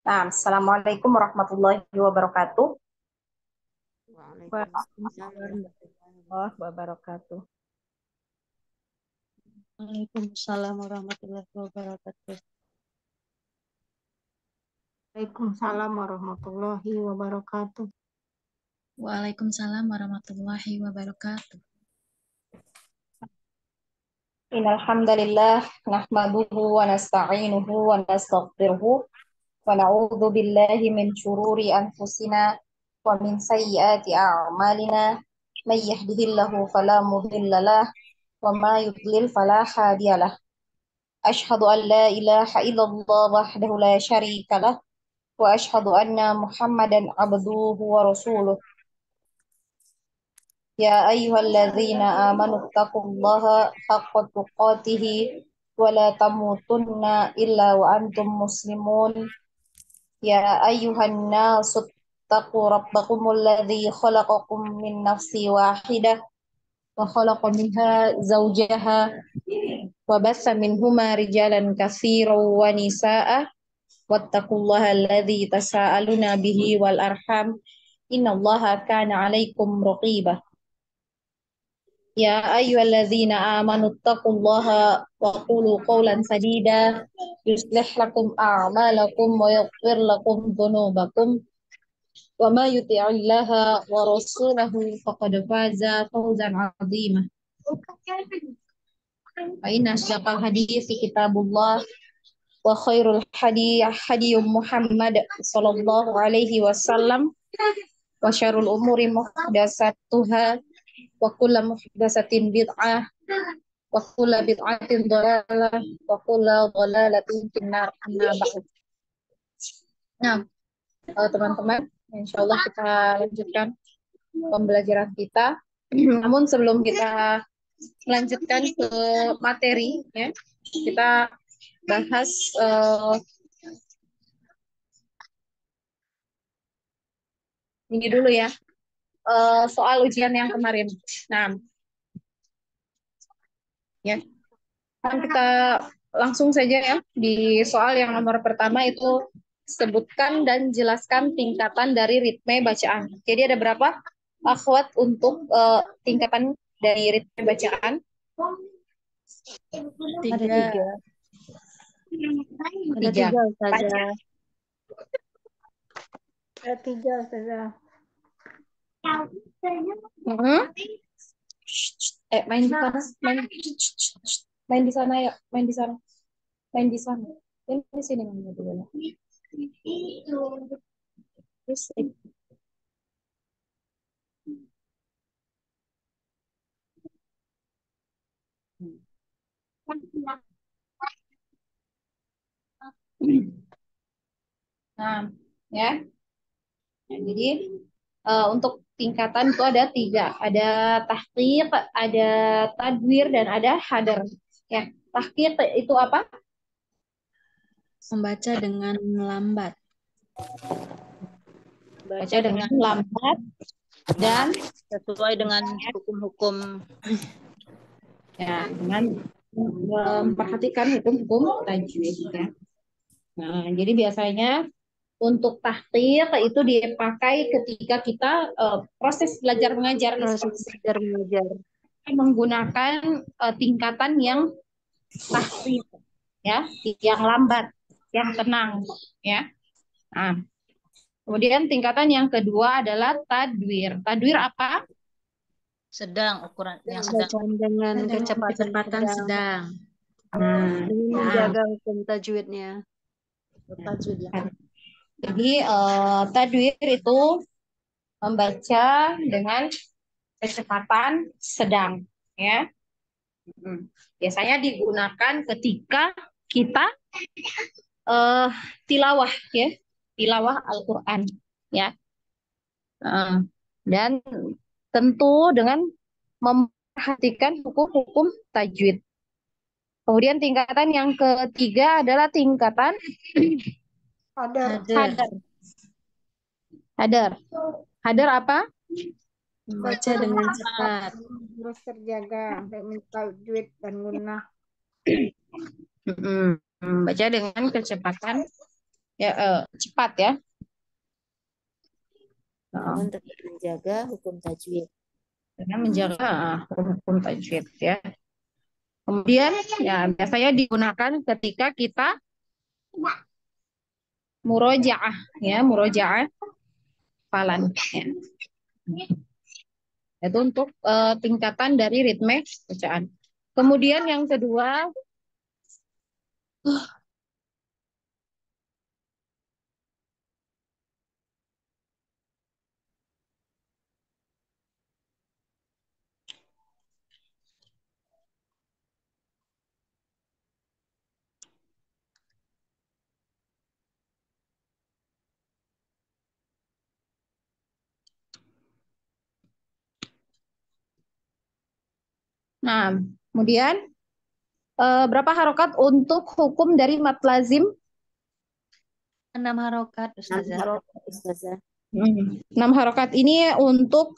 Nah, Assalamualaikum warahmatullahi wabarakatuh. Waalaikumsalam warahmatullahi Wabarakatuh. Waalaikumsalam warahmatullahi wabarakatuh. Waalaikumsalam warahmatullahi wabarakatuh. Waalaikumsalam warahmatullahi wabarakatuh. Innal hamdalillah nahmaduhu wa nasta'inuhu wa nastaghfiruhu wa na'udzu billahi min shururi anfusina wa min sayyiati a'malina. May yahdihillahu fala mudilla lah wa ma yudlil fala hadiyalah. Asyhadu an la ilaha illallah wahdahu la syarika lah wa asyhadu anna Muhammadan abduhu wa rasuluh. يا أيها الذين آمنوا اتقوا الله حق تقاته ولا تموتن إلا وأنتم مسلمون. يا أيها الناس اتقوا ربكم الذي خلقكم من نفس واحدة وخلق منها زوجها وبث منهما رجالا كثيرا ونساء واتقوا الله الذي تساءلون به والأرحام إن الله كان عليكم رقيبا. يا أيها الذين آمنوا اتقوا الله وقولوا قولا سديدا يصلح لكم أعمالكم ويغفر لكم ذنوبكم وما يطع الله ورسوله فقد فاز فوزا عظيما. فإن أصدق الحديث كتاب الله وخير الحديث حديث محمد صلى الله عليه وسلم وشر الأمور محدثاتها وكل محدثة بدعة وكل بدعة ضلالة وكل ضلالة في النار. Amma ba'd. Nah, teman-teman, insya Allah kita lanjutkan pembelajaran kita. Namun sebelum kita melanjutkan ke materi, ya, kita bahas ini dulu ya, soal ujian yang kemarin. Nah, ya, kan kita langsung saja ya di soal yang nomor pertama itu sebutkan dan jelaskan tingkatan dari ritme bacaan. Jadi ada berapa akhwat untuk tingkatan dari ritme bacaan? Ada Tiga. tiga. Ada Tiga. tiga saja. Ada tiga saja. Main di sana, main di sana ya, main di sana, main di sana. Ini di sini mainnya dulu ya. Terus, nah, ya. Nah, jadi untuk tingkatan itu ada tiga, ada tahqiq, ada tadwir, dan ada hadar. Ya, tahqiq itu apa? Membaca dengan lambat. Baca dengan lambat dan Sesuai dengan hukum-hukum. ya dengan memperhatikan hukum-hukum tajwid ya. Nah, jadi biasanya untuk tahqiq itu dipakai ketika kita proses belajar mengajar Proses belajar mengajar. menggunakan tingkatan yang tahqiq ya, yang lambat, yang tenang ya. Nah, kemudian tingkatan yang kedua adalah tadwir. Tadwir apa? Sedang, ukuran yang sedang. Bacaan dengan kecepatan sedang. Nah, dengan menjaga hukum tajwidnya. Tajwid ya. jadi tadwir itu membaca dengan kecepatan sedang ya. Biasanya digunakan ketika kita tilawah ya, tilawah Al-Qur'an ya. Dan tentu dengan memperhatikan hukum-hukum tajwid. Kemudian tingkatan yang ketiga adalah tingkatan Ada hadar. Hadar. Hadar apa? Membaca dengan cepat. harus terjaga untuk tajwid dan gunnah. Baca dengan kecepatan Ya, cepat ya. namun tetap menjaga hukum tajwid. Dengan menjaga hukum tajwid ya. Kemudian ya biasanya digunakan ketika kita murojaah ya, murojaah hafalan ya. Itu untuk tingkatan dari ritme bacaan. Kemudian yang kedua, nah kemudian berapa harokat untuk hukum dari mat lazim? 6 harokat, 6 Ustazah. harokat, Ustazah. 6 harokat ini untuk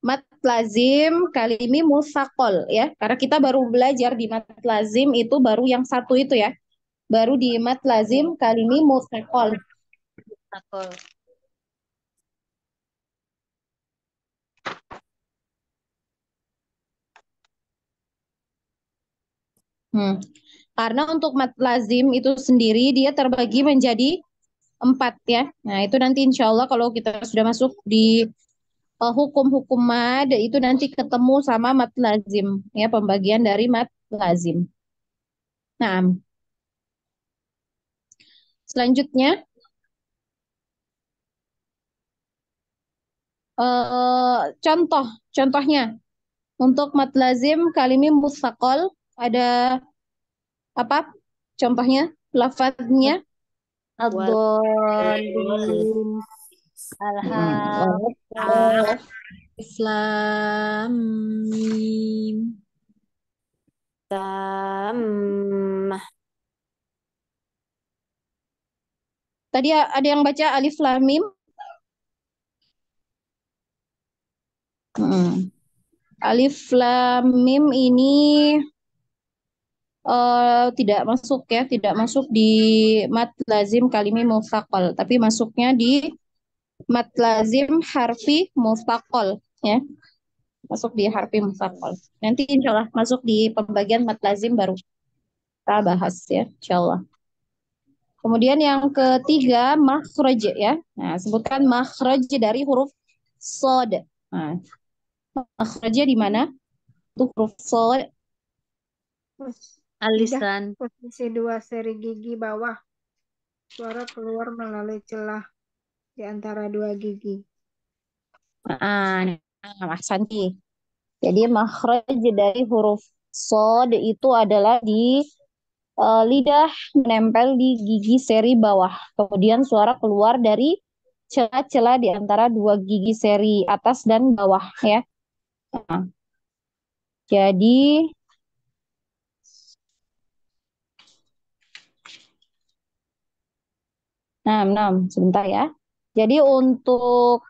mat lazim kalimi musakol ya. Karena kita baru belajar di mat lazim itu baru yang satu itu ya. Baru di mat lazim kalimi musakol. Takol. Karena untuk mat lazim itu sendiri dia terbagi menjadi 4 ya. Nah itu nanti insya Allah kalau kita sudah masuk di hukum-hukum mad itu nanti ketemu sama mat lazim ya, pembagian dari mat lazim. Nah selanjutnya contohnya untuk mat lazim kalimi mustaqol ada apa contohnya lafadznya? Ad-dallin. Alhaq. Alif lam mim. Tammah. Tadi ada yang baca alif lam mim? Alif lam mim ini tidak masuk ya, tidak masuk di mat lazim kalimi mustaqol, tapi masuknya di mat lazim harfi mustaqol ya, masuk di harfi mustaqol. Nanti insya Allah masuk di pembagian mat lazim baru kita bahas ya, insya Allah. Kemudian yang ketiga makhraj ya. Nah, sebutkan makhraj dari huruf sod. Nah, makhrajnya di mana? Untuk huruf sod. Alisan. Posisi 2 seri gigi bawah. Suara keluar melalui celah di antara 2 gigi. Ahsanti. Jadi makhraj dari huruf sod itu adalah di lidah menempel di gigi seri bawah. Kemudian suara keluar dari celah-celah di antara 2 gigi seri atas dan bawah ya. Nah, jadi sebentar ya. Jadi untuk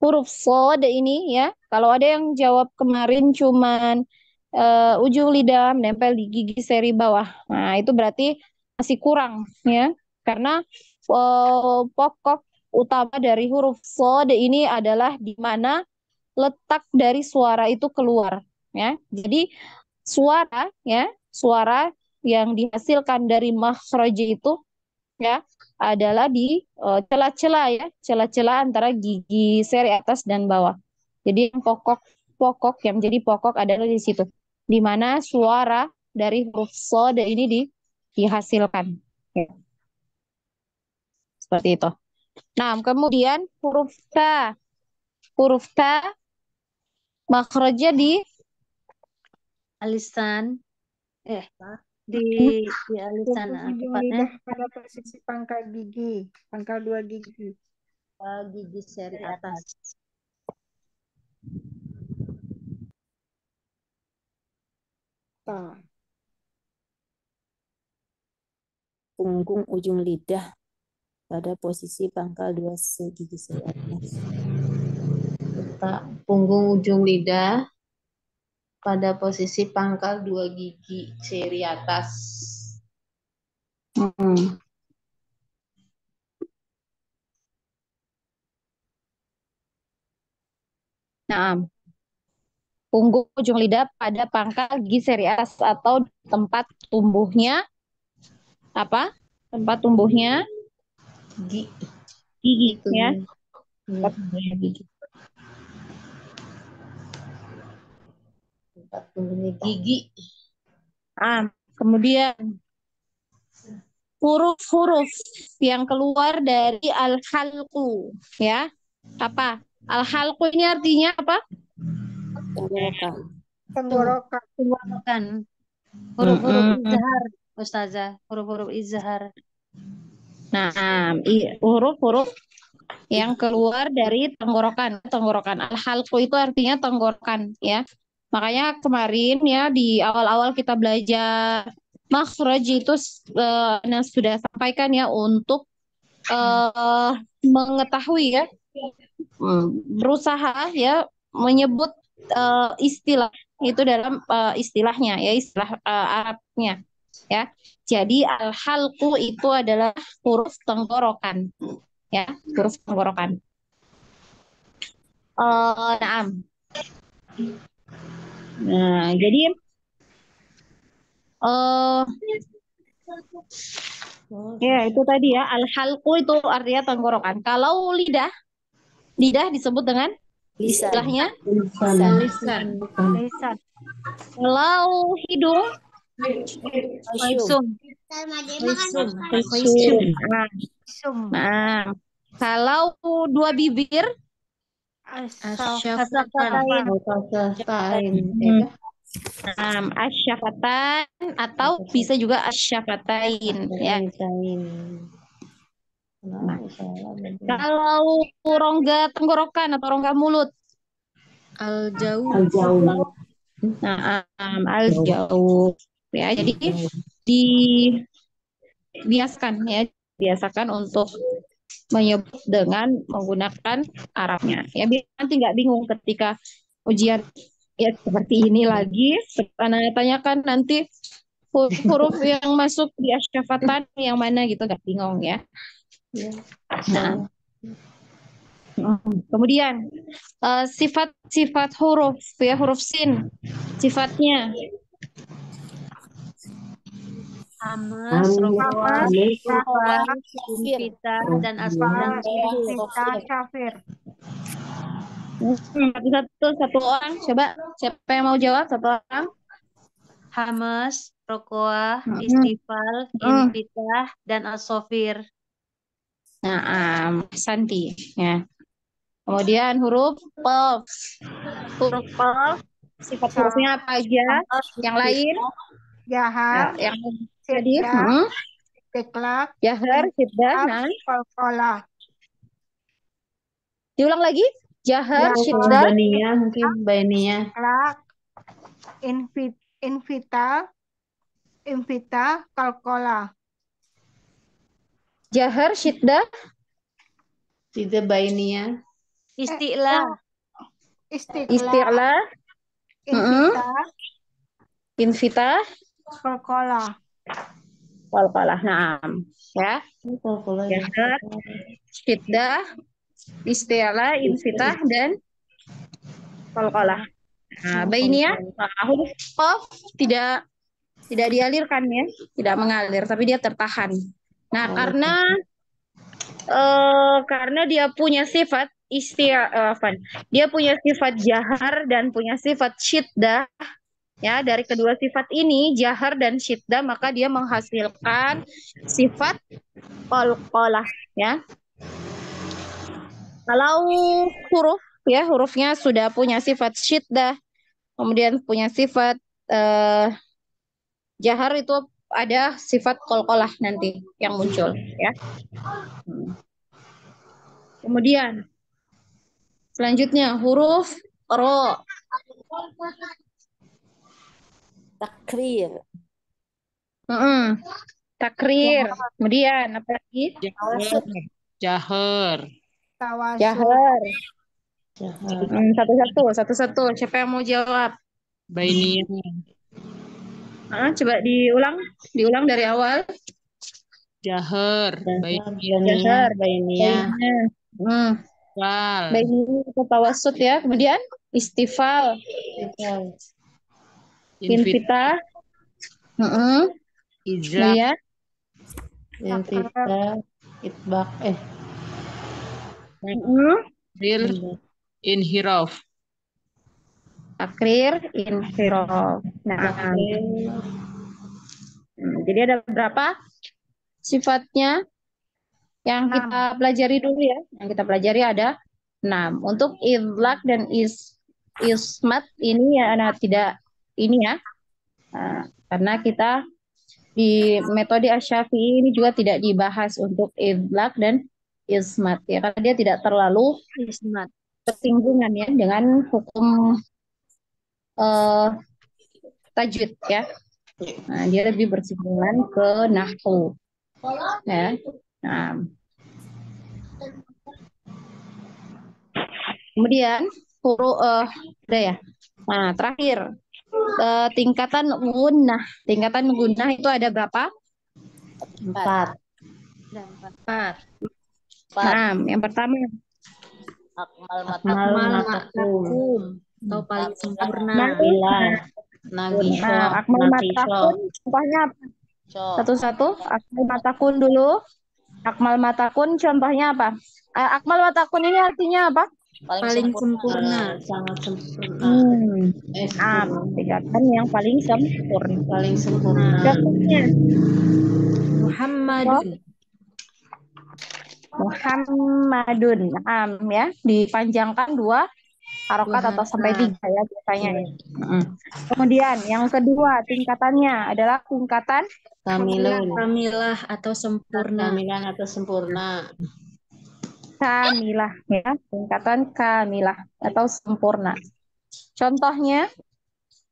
huruf sod ini ya, kalau ada yang jawab kemarin cuman ujung lidah menempel di gigi seri bawah. Nah, itu berarti masih kurang ya. Karena pokok utama dari huruf sod ini adalah di mana letak dari suara itu keluar ya. Jadi suara yang dihasilkan dari makhraj itu ya adalah di celah-celah ya, celah-celah antara gigi seri atas dan bawah. Jadi yang pokok yang menjadi pokok adalah di situ, di mana suara dari huruf shad ini dihasilkan. Ya, seperti itu. Nah, kemudian huruf ta makhrajnya di Alisan. Di alisan. Ujung lidah pada posisi pangkal gigi. Pangkal 2 gigi. Gigi seri atas. Ta. Punggung ujung lidah pada posisi pangkal 2 gigi seri atas. Punggung ujung lidah pada posisi pangkal 2 gigi seri atas. Nah, punggung ujung lidah pada pangkal gigi seri atas atau tempat tumbuhnya apa? Tempat tumbuhnya Gigi gigi itu ya. ya. Tempat tumbuhnya gigi. Tempat tumbuhnya gigi. Kemudian huruf-huruf yang keluar dari al-halqu ya. Apa? Al-halqu ini artinya apa? Tenggorokan. Tenggorokan. Tenggorokan. Huruf-huruf izhar, Ustazah. Huruf-huruf izhar. Nah, huruf-huruf yang keluar dari tenggorokan. Tenggorokan. Al-halqu itu artinya tenggorokan ya. Makanya kemarin ya di awal-awal kita belajar makhraj itu sudah sampaikan ya untuk mengetahui ya, berusaha ya menyebut istilah itu dalam istilahnya ya, istilah Arabnya ya. Jadi al-halqu itu adalah huruf tenggorokan ya, huruf tenggorokan. Nah, jadi ya itu tadi ya, al-halqu itu artinya tenggorokan. Kalau lidah disebut dengan Lisan. istilahnya Lisan. Kalau hidung Faisum. Nah, kalau dua bibir Asyafatain. asyafatan atau bisa juga asyafatain ya. Nah, kalau rongga tenggorokan atau rongga mulut Al-jauh. nah, al-jauh ya. Jadi biasakan untuk menyebut dengan menggunakan Arabnya ya, biar nanti nggak bingung ketika ujian ya seperti ini lagi. Karena tanyakan nanti huruf yang masuk di asyafatan yang mana gitu, nggak bingung ya. Nah, kemudian sifat huruf ya, huruf sin sifatnya Hamas, rokoah, infitah, dan Syafir. Satu orang, coba siapa yang mau jawab? Satu orang. Hamas, rokoah, istifal, infitah, dan asofir. Nah, Santi ya. Kemudian huruf qaf. Huruf qaf sifat hurufnya apa aja? Yang lain? Jahar, Yang tadi istiqlaq, jahar, syiddah, nah. qalqalah. Diulang lagi. Jahar, syiddah, Bainiyah, mungkin bainiyah. Istiqlaq, infitah, qalqalah. jahar, syiddah, Tidak bainiyah. Isti'lah. isti'lah, infitah, qalqalah. qalqalah. Nah, ya. Jahar, syiddah, isti'lah, infitah, dan qalqalah. Nah, bainiyah, huruf qaf tidak dialirkan ya, tidak mengalir, tapi dia tertahan. Nah, karena dia punya sifat dia punya sifat jahar dan punya sifat syiddah ya. Dari kedua sifat ini, jahar dan syiddah, maka dia menghasilkan sifat qalqalah ya. Kalau hurufnya sudah punya sifat syiddah, kemudian punya sifat jahar, itu ada sifat qalqalah nanti yang muncul ya. Kemudian selanjutnya huruf ro. Takrir. Takrir. Kemudian apa lagi? Jahar. Tawasul. Jahar. Satu-satu. Siapa yang mau jawab? Bainiyah. Coba diulang dari awal. Jahar. Jahar, Bainiyah. Jahar, bainiyah, bainiyah. Fal. Bainiyah itu tawasud ya. Kemudian istifal, istifal, infitah. Izlak. Kemudian infitah, itbaq, Takrir. Inhiraf. takrir, inhiraf. Nah, takril, jadi ada berapa sifatnya yang kita pelajari dulu ya. Yang kita pelajari ada 6. Untuk idlak dan ismat ini ya tidak ini ya. Karena kita di metode Asy-Syafi'i ini juga tidak dibahas untuk idlak dan ismat ya, karena dia tidak terlalu Ismat. bersinggungan ya dengan hukum tajwid ya. Nah, dia lebih bersinggungan ke nahwu ya. Nah, kemudian huruf udah ya. Nah, terakhir tingkatan gunnah. Tingkatan gunnah itu ada berapa? 4, Dan empat. 4. Nah, yang pertama akmal Akmal matakum, matakum atau paling sempurna. nabila, nagisho, akmal nakisho, matakun contohnya apa? Satu-satu. Akmal matakun dulu. Akmal matakun contohnya apa? Akmal matakun ini artinya apa? Paling sempurna. sangat sempurna, Tingkatan yang paling sempurna. paling sempurna, Contohnya Muhammadun. Muhammadun. Ya, dipanjangkan 2 harokat atau sampai 3 ya biasanya. Kemudian yang kedua tingkatannya adalah tingkatan kamilun, Kamilah atau sempurna. kamilan atau sempurna, kamilah ya, tingkatan kamilah atau sempurna. Contohnya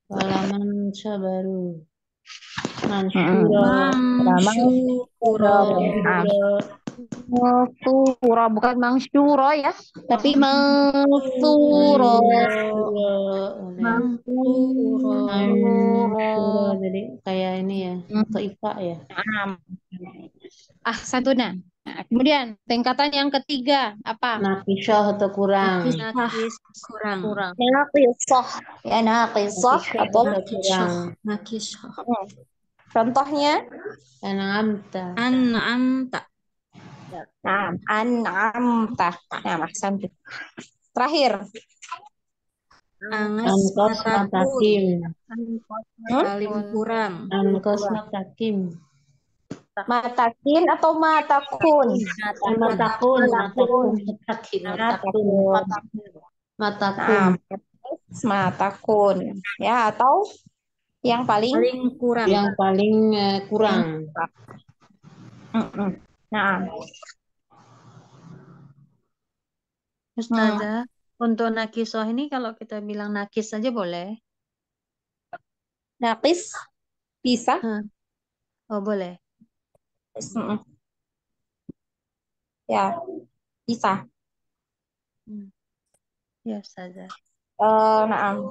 walaman sabaru, mansyura, Mansyura. mansura, bukan mangsyura ya, tapi mansura. Mansyura, jadi kayak ini ya, keika ya. Ahsantuna. Nah, kemudian tingkatan yang ketiga apa? Nakisah atau kurang, Nakis. Kurang. Kurang. Naqisah. Ya, naqisah atau kurang, Nakisah. contohnya an'amta, An'amta. nah, an'amta. Nah, ahsantu. Terakhir, Angas angkos matakun. matakim, Paling kurang. angkos matakim, matakin atau matakun? matakun, matakim, matakum, Matakun. Ya, atau yang paling Paling kurang. yang paling kurang. Nah, Ustazah, untuk nakisoh ini kalau kita bilang nakis saja boleh? naqis bisa. Oh, boleh. Ya, bisa. Ya, Ustazah. Nah,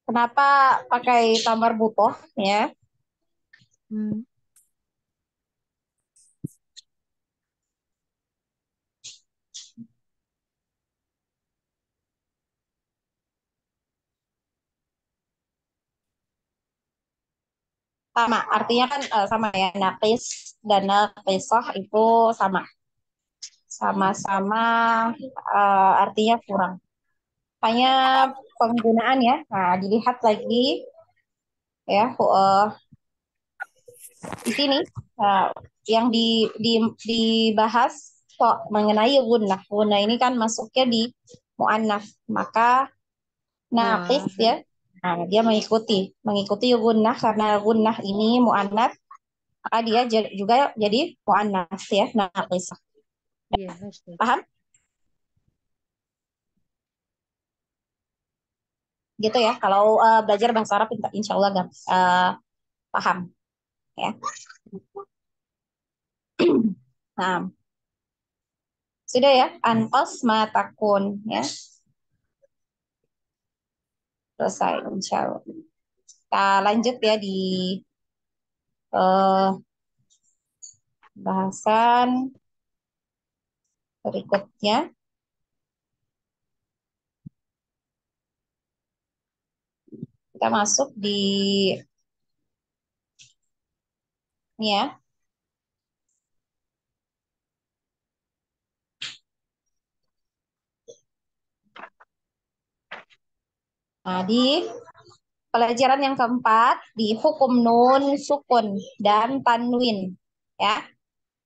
kenapa pakai tamar butoh ya? Sama, artinya kan sama ya, naqis dan naqisah itu sama. Sama-sama artinya kurang. Hanya penggunaan ya. Nah, dilihat lagi ya di sini yang dibahas kok mengenai gunnah. Gunnah ini kan masuknya di muannats, maka naqis ya. Nah, dia mengikuti gunnah karena gunnah ini muannats, maka dia juga jadi muannats ya, naqis. Iya, Ustaz. Paham? Gitu ya. Kalau belajar bahasa Arab insya Allah paham ya. Nah, sudah ya, anqas matakun ya. selesai insya Allah. Kita lanjut ya di eh, bahasan berikutnya. Kita masuk di ini ya. Nah, di pelajaran yang keempat di hukum nun, sukun, dan tanwin ya.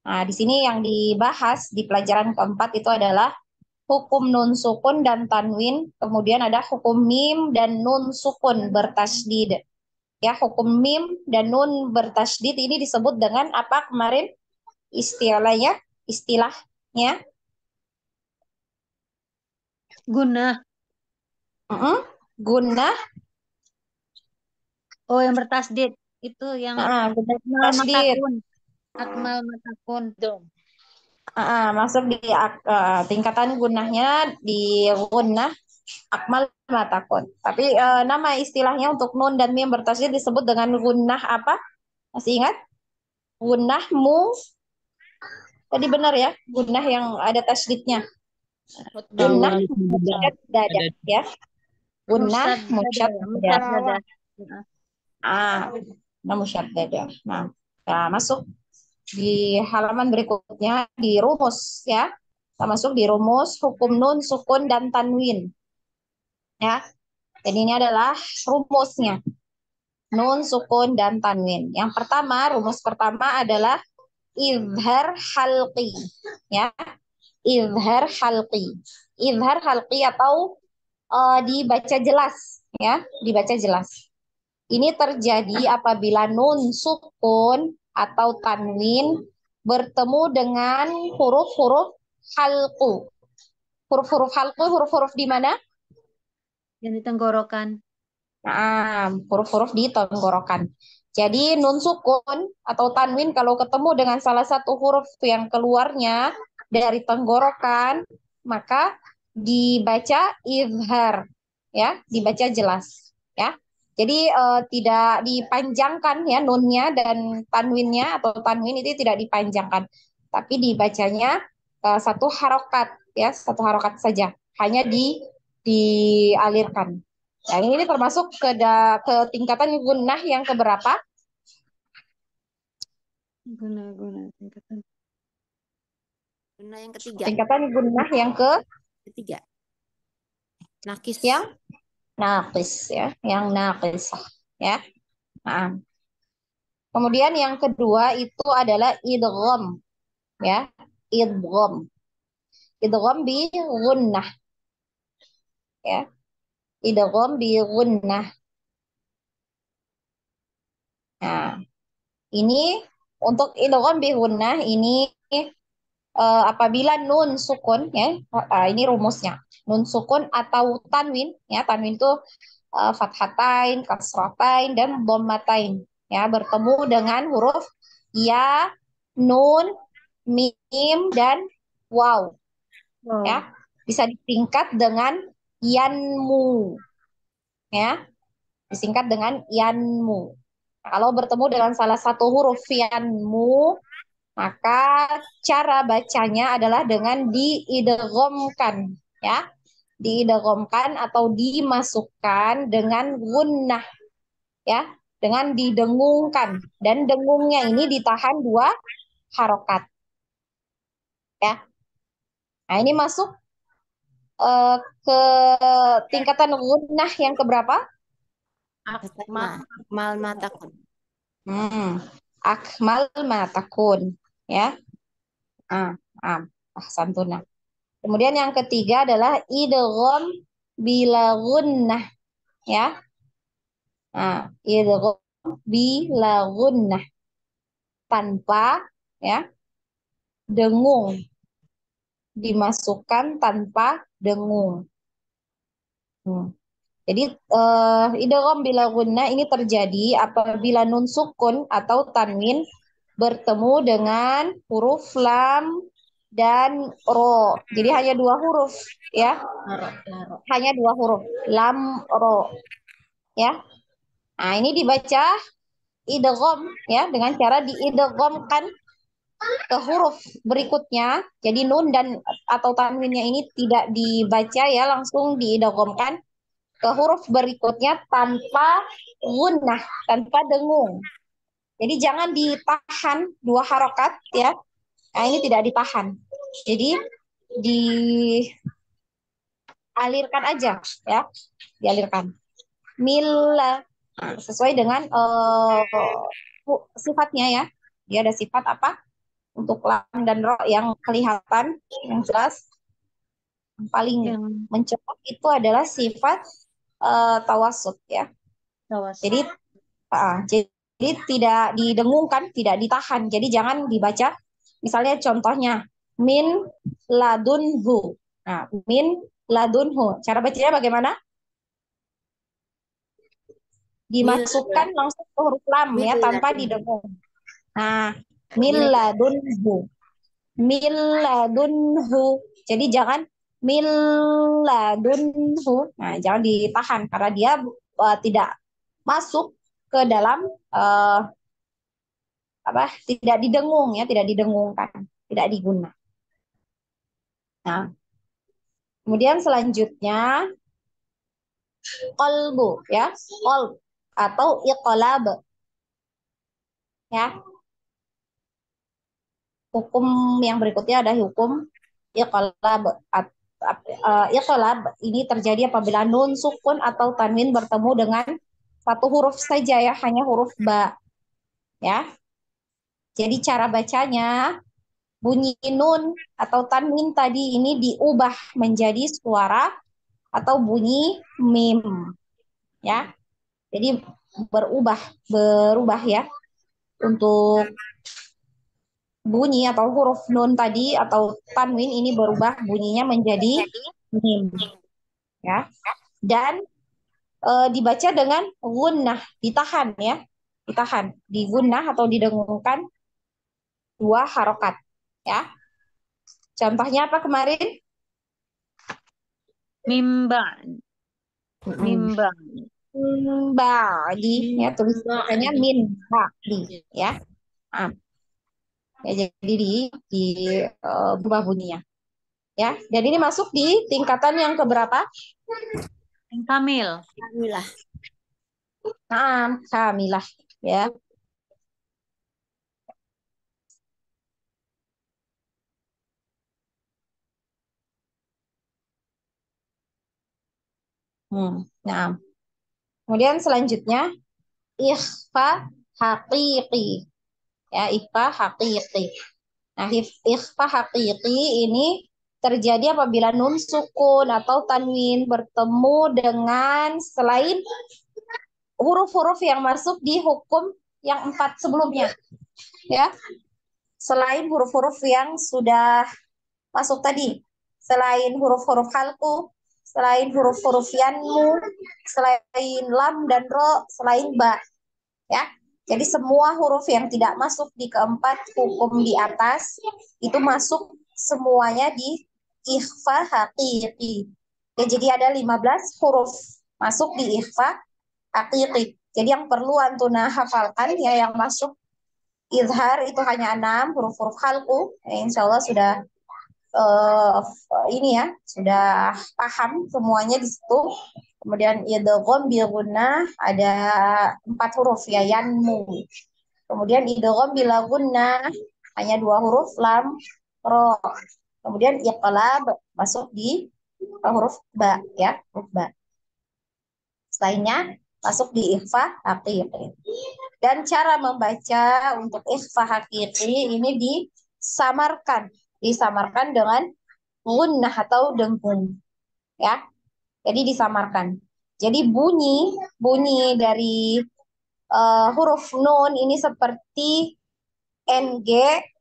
Nah, di sini yang dibahas di pelajaran keempat itu adalah hukum nun sukun dan tanwin, kemudian ada hukum mim dan nun sukun bertasydid. Ya, hukum mim dan nun bertasydid ini disebut dengan apa kemarin istilahnya? Istilahnya Guna. guna Oh, yang bertasdid itu yang guna akmal tasydid. matakun. Akmal matakun. Masuk di tingkatan gunahnya di gunah akmal matakun. Tapi nama istilahnya untuk nun dan mim bertasydid disebut dengan gunah apa? Masih ingat? Gunah mu. Tadi benar ya? Gunah yang ada tasydidnya. Gunah Awal musyad dada ya. Gunah musyad dada. Musyaddadah. Musyad dada. Nah, kita masuk di halaman berikutnya di rumus ya. Kita masuk di rumus hukum nun, sukun, dan tanwin. Ya. Jadi ini adalah rumusnya. Nun, sukun, dan tanwin. Yang pertama, rumus pertama adalah izhar halqi. Ya. Izhar halqi. Izhar halqi atau dibaca jelas. Ya. Dibaca jelas. Ini terjadi apabila nun sukun atau tanwin bertemu dengan huruf-huruf halqu. Huruf-huruf halqu, huruf-huruf di mana? Yang di tenggorokan. Nah, huruf-huruf di tenggorokan. Jadi nun sukun atau tanwin kalau ketemu dengan salah satu huruf yang keluarnya dari tenggorokan, maka dibaca izhar, ya, dibaca jelas, ya. Jadi tidak dipanjangkan ya nunnya dan tanwinnya atau tanwin itu tidak dipanjangkan, tapi dibacanya satu harokat ya, satu harokat saja, hanya dialirkan. Nah, ini termasuk ke tingkatan gunah yang keberapa? Guna tingkatan. Guna yang ketiga. Tingkatan gunah yang Ketiga. Nakis. yang naqis ya, yang naqisah ya. Nah, kemudian yang kedua itu adalah idgham ya, idgham. Idgham bi gunnah ya. Idgham bi gunnah. Nah, ini untuk idgham bi gunnah ini apabila nun sukun ya, ini rumusnya. Nun sukun atau tanwin ya, tanwin itu fathatain, kasratain, dan dhammatain ya, bertemu dengan huruf ya, nun, mim, dan waw ya, bisa disingkat dengan yanmu ya, disingkat dengan yanmu. Kalau bertemu dengan salah satu huruf yanmu, maka cara bacanya adalah dengan diidghamkan ya, diidghamkan atau dimasukkan dengan gunnah ya, dengan didengungkan, dan dengungnya ini ditahan 2 harokat ya. Nah, ini masuk ke tingkatan gunnah yang keberapa? Akmal matakun. Akmal matakun ya. Santuna. Kemudian yang ketiga adalah idgham bila gunnah ya. Nah, idgham bila gunnah, tanpa ya dengung, dimasukkan tanpa dengung. Jadi idgham bila gunnah ini terjadi apabila nun sukun atau tanwin bertemu dengan huruf lam dan ro. Jadi hanya 2 huruf ya. Hanya 2 huruf, lam ro. ya. Nah, ini dibaca idgham ya dengan cara diidghamkan ke huruf berikutnya. Jadi nun dan atau tanwinnya ini tidak dibaca ya, langsung diidghamkan ke huruf berikutnya tanpa gunnah, tanpa dengung. Jadi jangan ditahan 2 harokat ya. Nah, ini tidak ditahan. Jadi dialirkan aja ya, dialirkan. Milla. Nah, sesuai dengan sifatnya ya. Dia ada sifat apa? Untuk lam dan ro yang kelihatan, yang jelas, yang paling Yang mencolok itu adalah sifat tawasud ya. tawas. Jadi tidak didengungkan, tidak ditahan. Jadi jangan dibaca. Misalnya contohnya min ladunhu. Nah, min ladunhu. Cara bacanya bagaimana? Dimasukkan langsung ke huruf lam ya, tanpa didengung. Nah, min ladunhu. Min ladunhu. Jadi jangan min ladunhu. Nah, jangan ditahan karena dia tidak masuk ke dalam tidak didengung ya, tidak didengungkan, tidak diguna. Nah, kemudian selanjutnya qalbu ya, qalb atau iqlab ya. Hukum yang berikutnya ada hukum iqlab. Iqlab ini terjadi apabila nun sukun atau tanwin bertemu dengan satu huruf saja ya, hanya huruf ba ya. Jadi cara bacanya, bunyi nun atau tanwin tadi ini diubah menjadi suara atau bunyi mim ya. Jadi berubah ya untuk bunyi atau huruf nun tadi atau tanwin ini berubah bunyinya menjadi mim ya. Dan dibaca dengan gunnah, ditahan ya. Ditahan, digunnah atau didengungkan 2 harokat ya. Contohnya apa kemarin? Mimba. Mimba. Ba'di ya, tulisannya min ba'di ya. Nah, ya jadi berubah bunyinya ya. Dan ini masuk di tingkatan yang keberapa? Yang kamil. Kamilah. Nah, kamilah ya. Nah, kemudian selanjutnya ikhfa haqiqi ya, ikhfa haqiqi. Nah, ikhfa haqiqi ini terjadi apabila nun sukun atau tanwin bertemu dengan selain huruf-huruf yang masuk di hukum yang 4 sebelumnya ya. Selain huruf-huruf yang sudah masuk tadi, selain huruf-huruf halku, selain huruf-huruf yanmu, selain lam dan ro, selain ba ya. Jadi semua huruf yang tidak masuk di keempat hukum di atas itu masuk semuanya di ikhfa haqiqi. Ya, jadi ada 15 huruf masuk di ikhfa haqiqi. Jadi yang perlu Antuna hafalkan ya, yang masuk izhar itu hanya 6 huruf-huruf halku. Ya, insya Allah sudah ini ya, sudah paham semuanya di situ. Kemudian idgham bil gunnah ada 4 huruf ya, yanmu. Kemudian idgham bil gunnah hanya 2 huruf, lam, ro. Kemudian iqlab masuk di huruf ba ya, huruf ba. Selainnya masuk di ikhfa haqiqi. Dan cara membaca untuk ikhfa haqiqi ini disamarkan dengan gunnah atau dengung ya. Jadi disamarkan. Jadi bunyi dari huruf nun ini seperti NG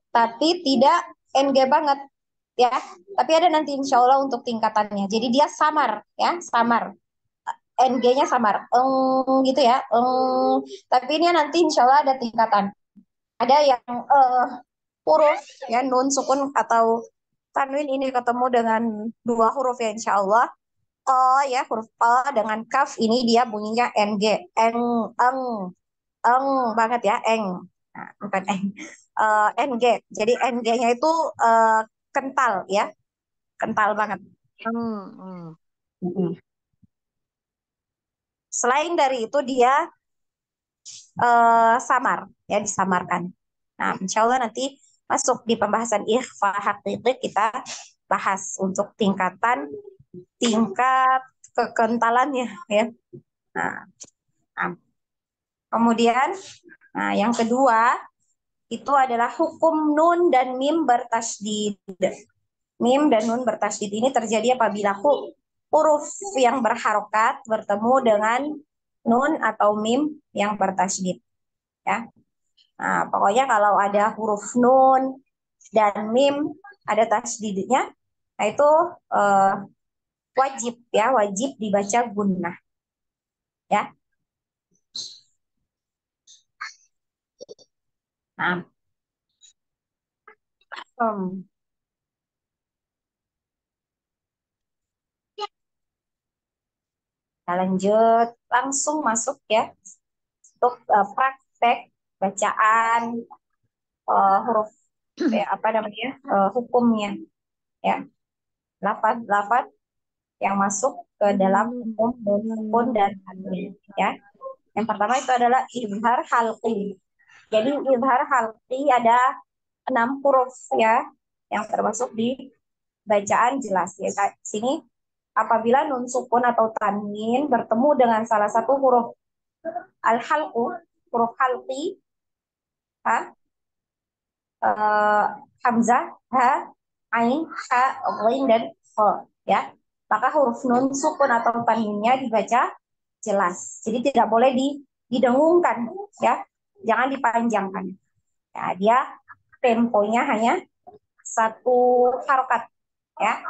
tapi tidak NG banget ya. Tapi ada nanti insya Allah untuk tingkatannya. Jadi dia samar ya, samar. NG-nya samar. Gitu ya. Tapi ini nanti insya Allah ada tingkatan. Ada yang huruf ya, nun sukun atau tanwin ini ketemu dengan 2 huruf ya insya Allah. O ya, huruf O dengan kaf ini dia bunyinya ng, eng, eng, eng banget ya, eng. Nah, bukan eng, ng. Jadi ng-nya itu eh, kental ya, kental banget. Hmm. Mm-mm. Selain dari itu dia samar ya, disamarkan. Nah, insya Allah nanti masuk di pembahasan ikhfa hakiki kita bahas untuk tingkat kekentalannya ya. Nah, nah, kemudian yang kedua itu adalah hukum nun dan mim bertasydid. Mim dan nun bertasydid ini terjadi apabila huruf yang berharokat bertemu dengan nun atau mim yang bertasydid ya. Nah, pokoknya kalau ada huruf nun dan mim ada tasdidnya, nah itu eh, wajib ya, wajib dibaca gunnah ya. Nah, em, kita lanjut langsung masuk ya untuk praktek bacaan huruf apa namanya hukumnya ya, lafaz-lafaz yang masuk ke dalam hukum dan sukun dan tanwin ya. Yang pertama itu adalah izhar halqi. Jadi izhar halqi ada 6 huruf ya yang termasuk di bacaan jelas ya. Sini apabila nun sukun atau tanwin bertemu dengan salah satu huruf al-halqu, huruf halqi, ha, eh, hamzah, ha, ain, ha, ghain dan kha ya. Maka huruf nun sukun atau tanwinnya dibaca jelas. Jadi tidak boleh didengungkan ya. Jangan dipanjangkan. Ya, dia temponya hanya satu harokat ya.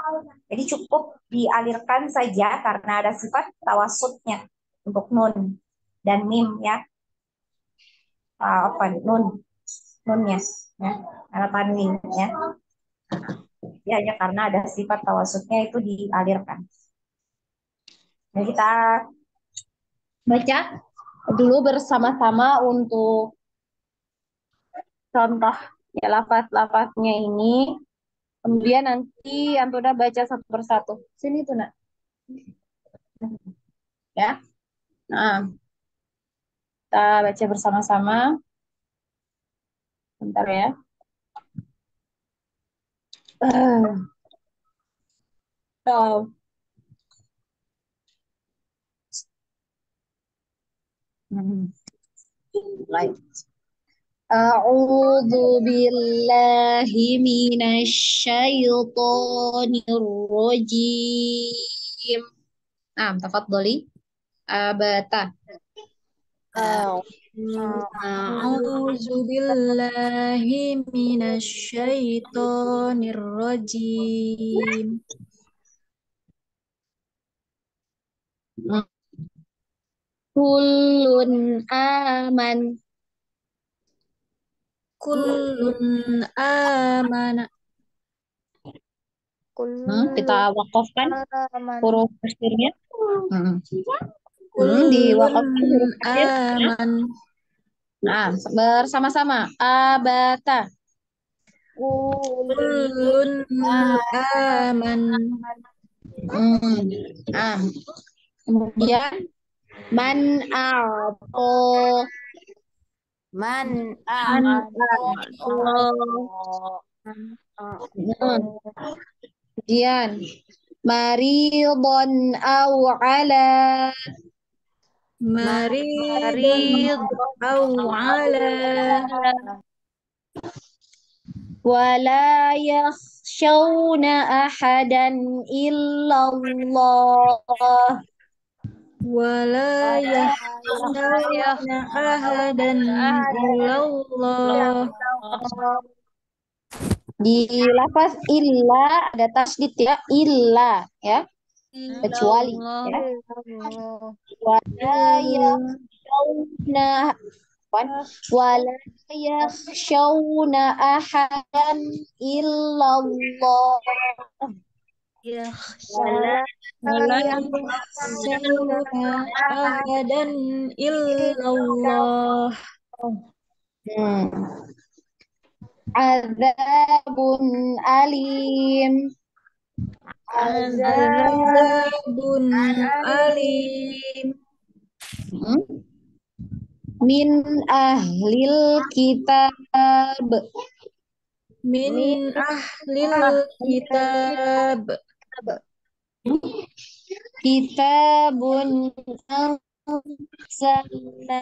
Jadi cukup dialirkan saja karena ada sifat tawasudnya untuk nun dan mim ya. Apa nunnya ya. Karena tanwin ya. Ya hanya karena ada sifat tawasudnya itu dialirkan. Nah, kita baca dulu bersama-sama untuk contoh ya lafaz-lafaznya ini. Kemudian nanti Anto udah baca satu persatu. Sini tuh nak. Ya. Nah, kita baca bersama-sama. Bentar ya. Oh. Right. A'udzu billahi minasyaitonir rajim. Nah, tafadholi. Abata. A'udzu billahi minasyaitonir rajim. Kullun aman. Kullun amana. Kita wakafkan huruf akhirnya. Kullun Diwakafkan huruf akhir. aman. Nah, bersama-sama. Abata. Kullun aman. Nah, kemudian man a'to. Man Man Kemudian maridon au ala. marid au ala Wala yakhshawna ahadan illallah. wala yakhshawna ahadan illallah. Di lafaz illa ada tasdid ya, illa ya, kecuali ya. Wala yakhshawna wala yakhshawna ahadan illallah. yakhshawna wala yakhshawna ahadan illallah. Hmm. Azabun alim. Azabun alim Hmm. Min ahlil kitab. min ahlil kitab. Kitabun anzalna.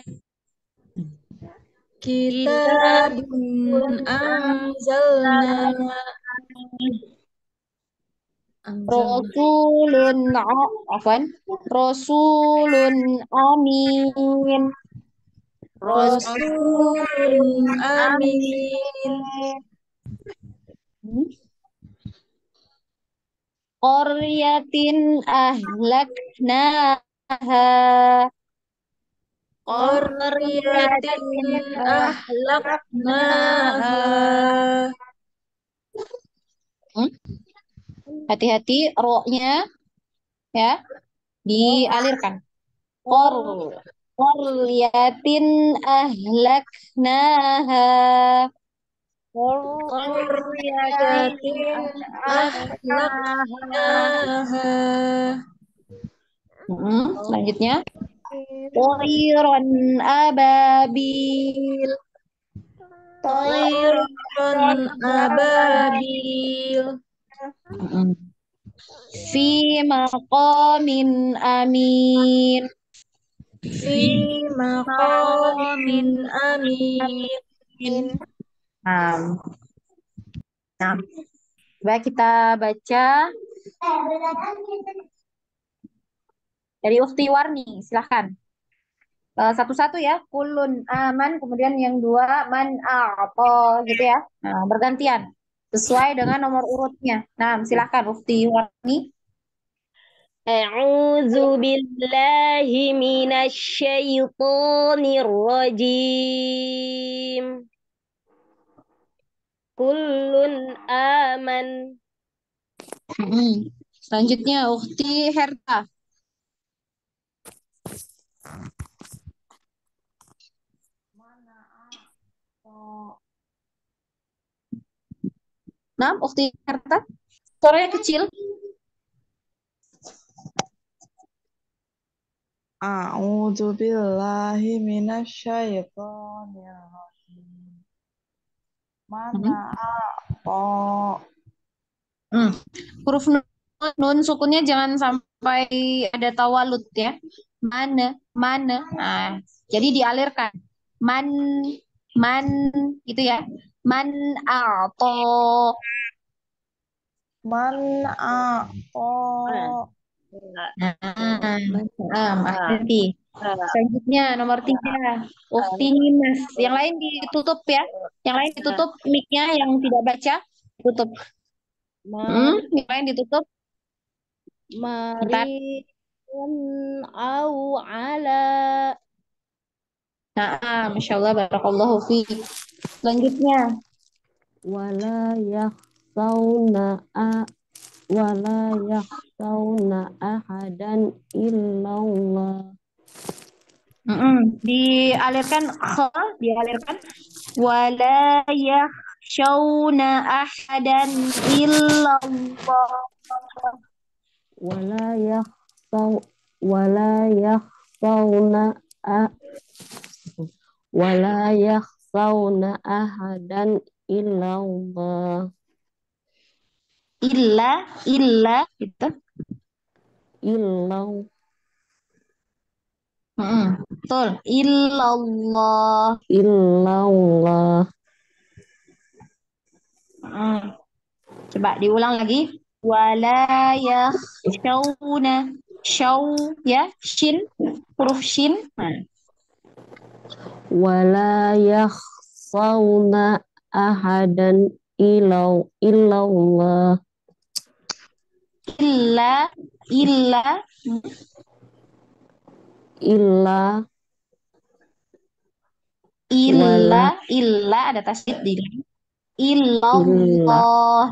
Kitabun anzalna Afwan. Rasulun amin. Rasulun amin. Qaryatin ahlaknaha. Qaryatin ahlaknaha. Hati-hati ro-nya ya dialirkan. Qaryatin ahlaknaha. Qaryatin ahlaknaha. Selanjutnya Toiron ababil. Tayron ababil. Fi maqamin amin. Fi maqamin amin. Nah, coba kita baca dari Ukti Warni, silahkan. Satu-satu ya, kulun aman, kemudian yang dua man a'to gitu ya. Nah, bergantian sesuai dengan nomor urutnya. Nah, silahkan Ukti Warni. A'udzu billahi minasyaitonir rajim. Kullun aman. Selanjutnya Ukti Herta. Nah, Ukti Herta, suaranya kecil. A'udzu billahi minasyaitonir rajim. Mana a'ta. Huruf nun sukunnya jangan sampai ada tawalud ya. Mana. Nah, jadi dialirkan. Man gitu ya. Man a'to. Man a'ta. Nanti. Selanjutnya nomor 3. Ukti Nimas. Yang lain ditutup ya. Yang lain ditutup mic-nya, yang tidak baca tutup. Yang lain ditutup. Mari au ala. Nah, Masya Allah, barakallahu fi. Selanjutnya. Wala yakhshawna ahadan illallah. Dialirkan dialirkan. Wala yakhshawna ahadan illallah. Wala yakhshawna ahadan illallah. Illa gitu. Betul. Illallah. Coba diulang lagi. Wala yakhshawna. Ya, shin, huruf shin. Wala yakhshawna ahadan illallah. Illa ada tasydid di illallah.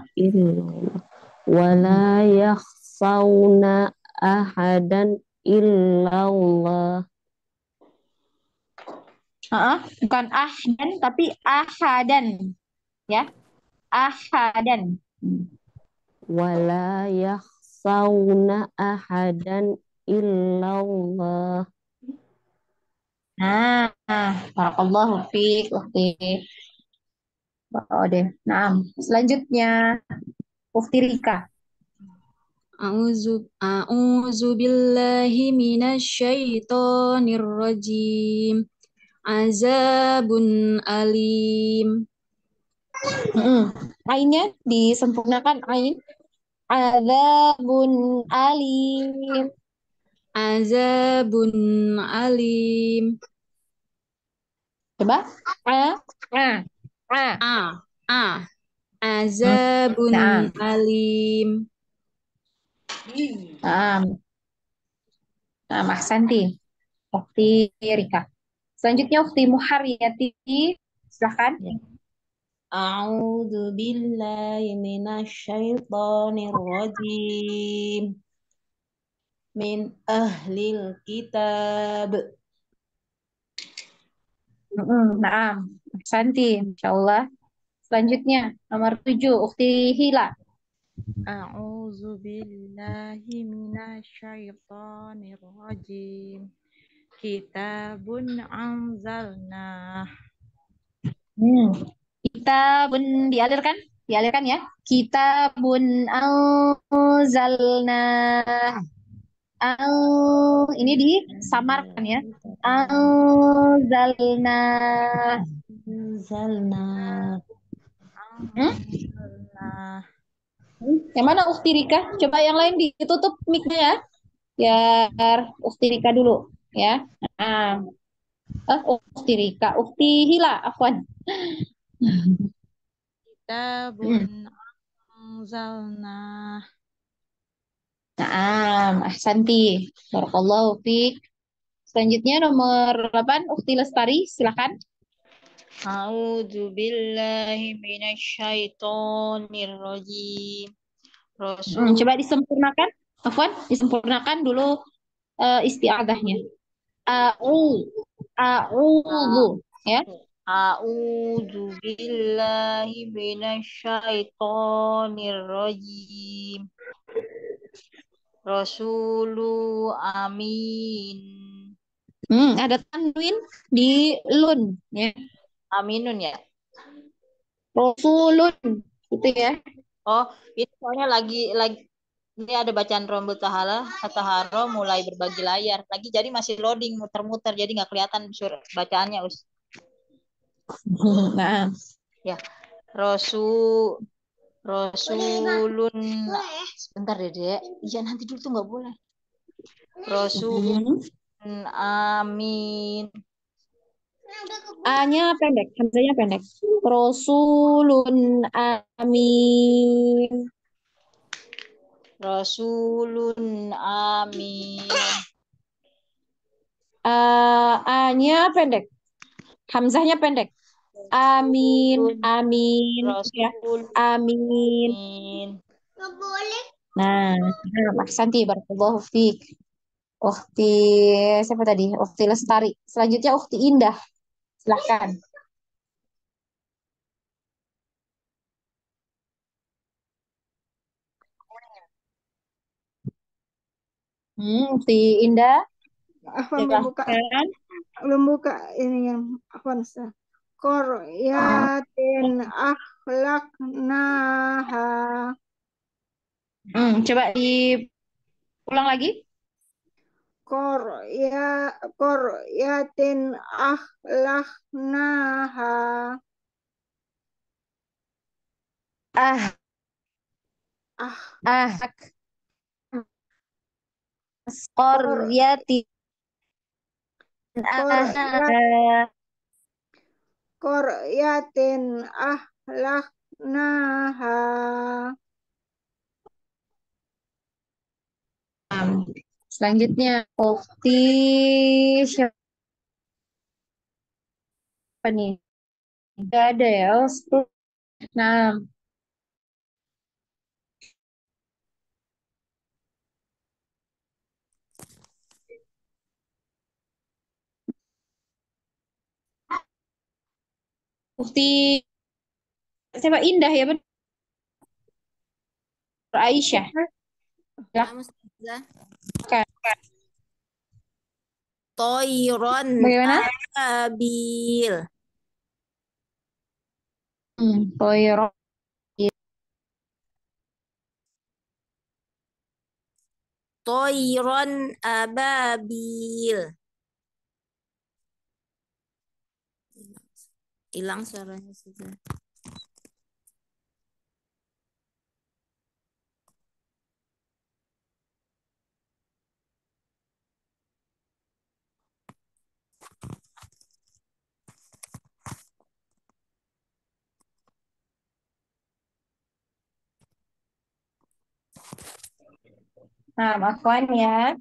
wala yakhsawna ahadan illallah. Bukan ahdan tapi ahadan ya. Ahadan. Wala yakhsawna ahadan illallah. Nah, barakallahu fiik Ukti. Oh deh. Nah, selanjutnya Ukti Rika. A'udzu billahi minasyaitonir rajim. Azabun alim. Ainnya disempurnakan ain. Azabun alim. Azabun alim. Coba. A. Azabun Nah, alim. Ahsanti. Ukti Rika. Selanjutnya Ukti Muharyati. Silahkan. A'udzu billahi minasyaitonir rajim. Min ahlil kitab. Nah, Ahsanti. Insyaallah. Selanjutnya nomor 7 Ukti Hila. A'udzu billahi minasyaitonir rajim. Kitabun anzalna. Kitabun dialirkan? Dialirkan ya. Kitabun anzalna. Ini disamarkan ya. Anzalna. Yang mana Ukti Rika? Coba yang lain ditutup mic-nya ya. Biar Ukti Rika dulu ya. Ukti Rika, Ukti Hila, afwan. Kitabun anzalna. Ahsanti. Barakallahu fiik. Selanjutnya nomor 8 Ukti Lestari, silakan. A'udzu billahi minasyaitonir rajim. Coba disempurnakan. Afwan, disempurnakan dulu isti'adzahnya. A'udzu ya. A'udzu billahi minasyaitonir rajim. Rasulu amin. Ada tanwin di lun ya. Aminun ya. Rasulun itu ya. Oh, ini soalnya lagi ini ada bacaan Rombul Tahara mulai berbagi layar lagi, jadi masih loading muter-muter, jadi nggak kelihatan bacaannya Us. Nah, ya. Rasulun. Sebentar deh, Dek. Iya, nanti dulu tuh nggak boleh. Rasulun amin. A-nya pendek, hamzahnya pendek. Rasulun amin. Rasulun amin. A-nya pendek. Hamzahnya pendek. Amin, amin, ya. Amin. Nah, Santi, barakallahu fiik. Ukti siapa tadi? Ukti Lestari. Selanjutnya Ukti Indah. Silahkan. Ukti Indah. Belum buka ini yang Avanza. Koryatin akhlaknaha. Coba diulang lagi. Koryatin akhlaknaha. Koryatin Koryatin akhlaknaha. Selanjutnya Ukti siapa nih? Gak ada ya. Nah, Ufti siapa Indah ya benar Aisyah. Ya, Nah, Ustazah. kan. Toiron Bagaimana? ababil. Toiro. Toiron ababil. Hilang suaranya Ustazah. Nah, afwan ya.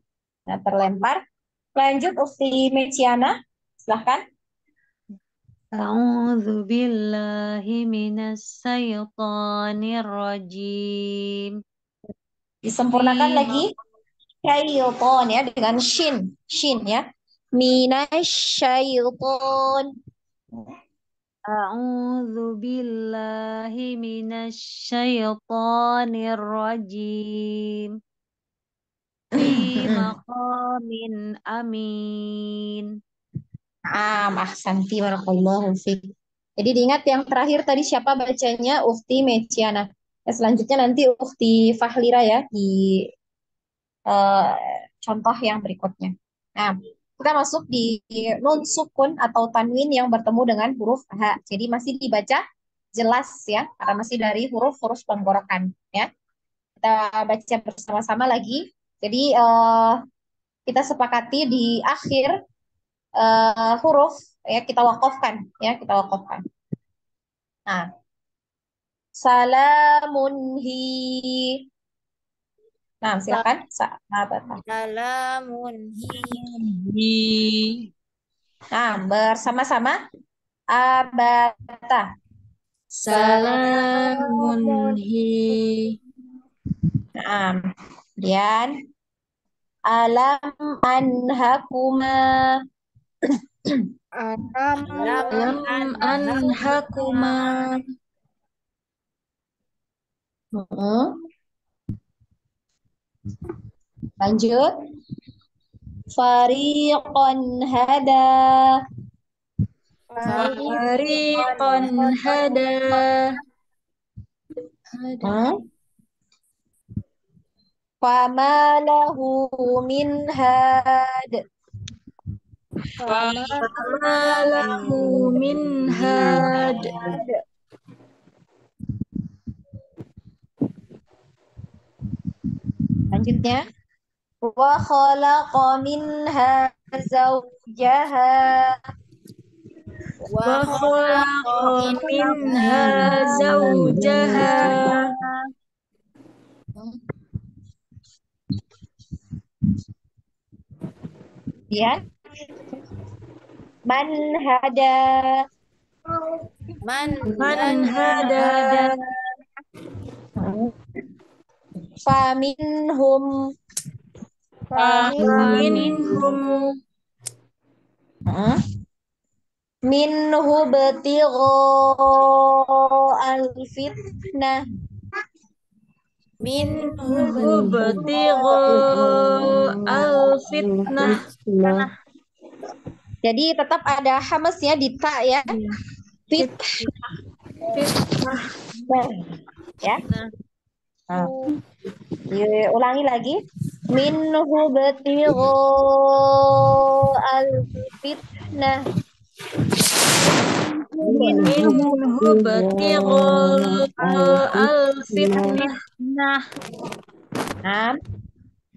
Nah, terlempar. Lanjut Ufti Meciana. Silahkan. A'udzu billahi minas syaitonir rajim. Disempurnakan lagi. Syaiton ya dengan shin. Shin ya. Minasyaiton. A'udzu billahi minas syaitonir rajim. Fi maqamin amin. Ahsanti barakallahu fiik. Jadi diingat yang terakhir tadi siapa bacanya? Ufti Meciana. Ya, selanjutnya nanti Ufti Fahlira ya di eh, contoh yang berikutnya. Nah, kita masuk di nun sukun atau tanwin yang bertemu dengan huruf H. Jadi masih dibaca jelas ya, karena masih dari huruf-huruf penggorokan ya. Kita baca bersama-sama lagi. Jadi kita sepakati di akhir huruf ya kita wakafkan ya, kita wakafkan. Nah, salamun hi. Nah, silakan. Salamun Hi. Nah, bersama-sama abata. Salamun hi. Nah, kemudian alam anhakuma. Alam Alam anhakuma. Lanjut. Fariqan hada. Fariqan hada. Fama lahu min had. Fama lahu min had. Lanjutnya. Wa khalaqa minha zawjaha. Wa khalaqa minha zawjaha. Ya. Man hada. Man hada. Faminhum. Minhu betigho al-fitnah. Minhu betigho al-fitnah. Jadi tetap ada hamesnya di ta ya. Fitnah. Ya. Ulangi lagi. Minhu betigho al-fitnah. Minhu betigho al-fitnah.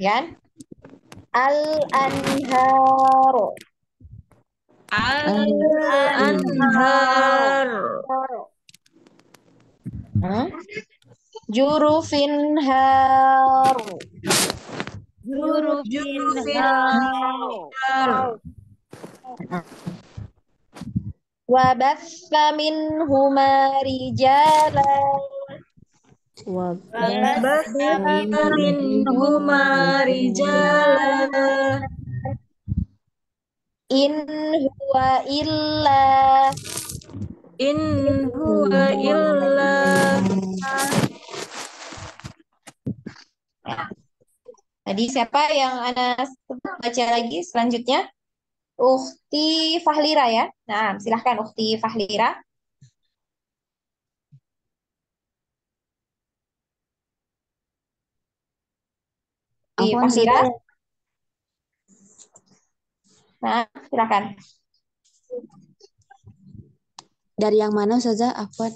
Ya. Al-anhar. Al-anhar. Jurufin har. Wa batha minhuma rijalan. Wa Batha minhuma rijalan. In huwa illa in huwa illa Ya. Tadi siapa yang Ana sebut? Baca lagi selanjutnya. Ukhti Fahlira ya. Nah, silahkan Ukhti Fahlira. Ukhti Afwan Fahlira. Ustazah, Nah, silahkan. dari yang mana Ustazah? Afwan.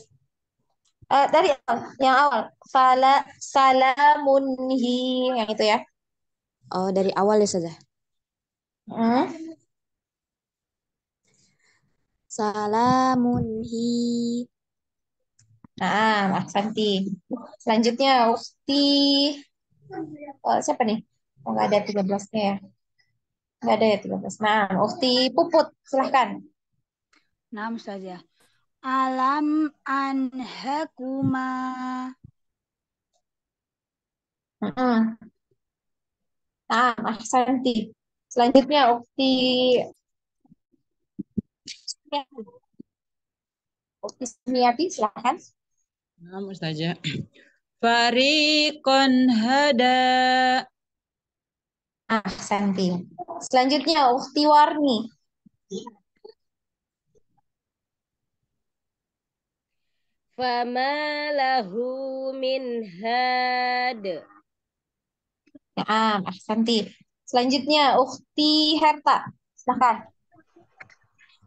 Dari yang awal. Salamunhi. Yang itu ya. Oh, dari awal ya Ustazah. Hmm. Salamunhi. Nah, Ahsanti. Selanjutnya Ukhti. Siapa nih? Oh, nggak ada 13-nya ya. Nggak ada ya 13. Nah, Ukhti Puput. Silahkan. Nah, Ustazah. Alam anhakuma. Hmm. Nah, Ahsanti. Selanjutnya Ukhti Ukhti Sumiati. Silahkan. Nah, Ustazah. Fariqon hada. Ahsanti. Selanjutnya Ukhti Warni. Fama lahu min had. Nah, Ahsanti. Selanjutnya Ukhti Herta. Silahkan.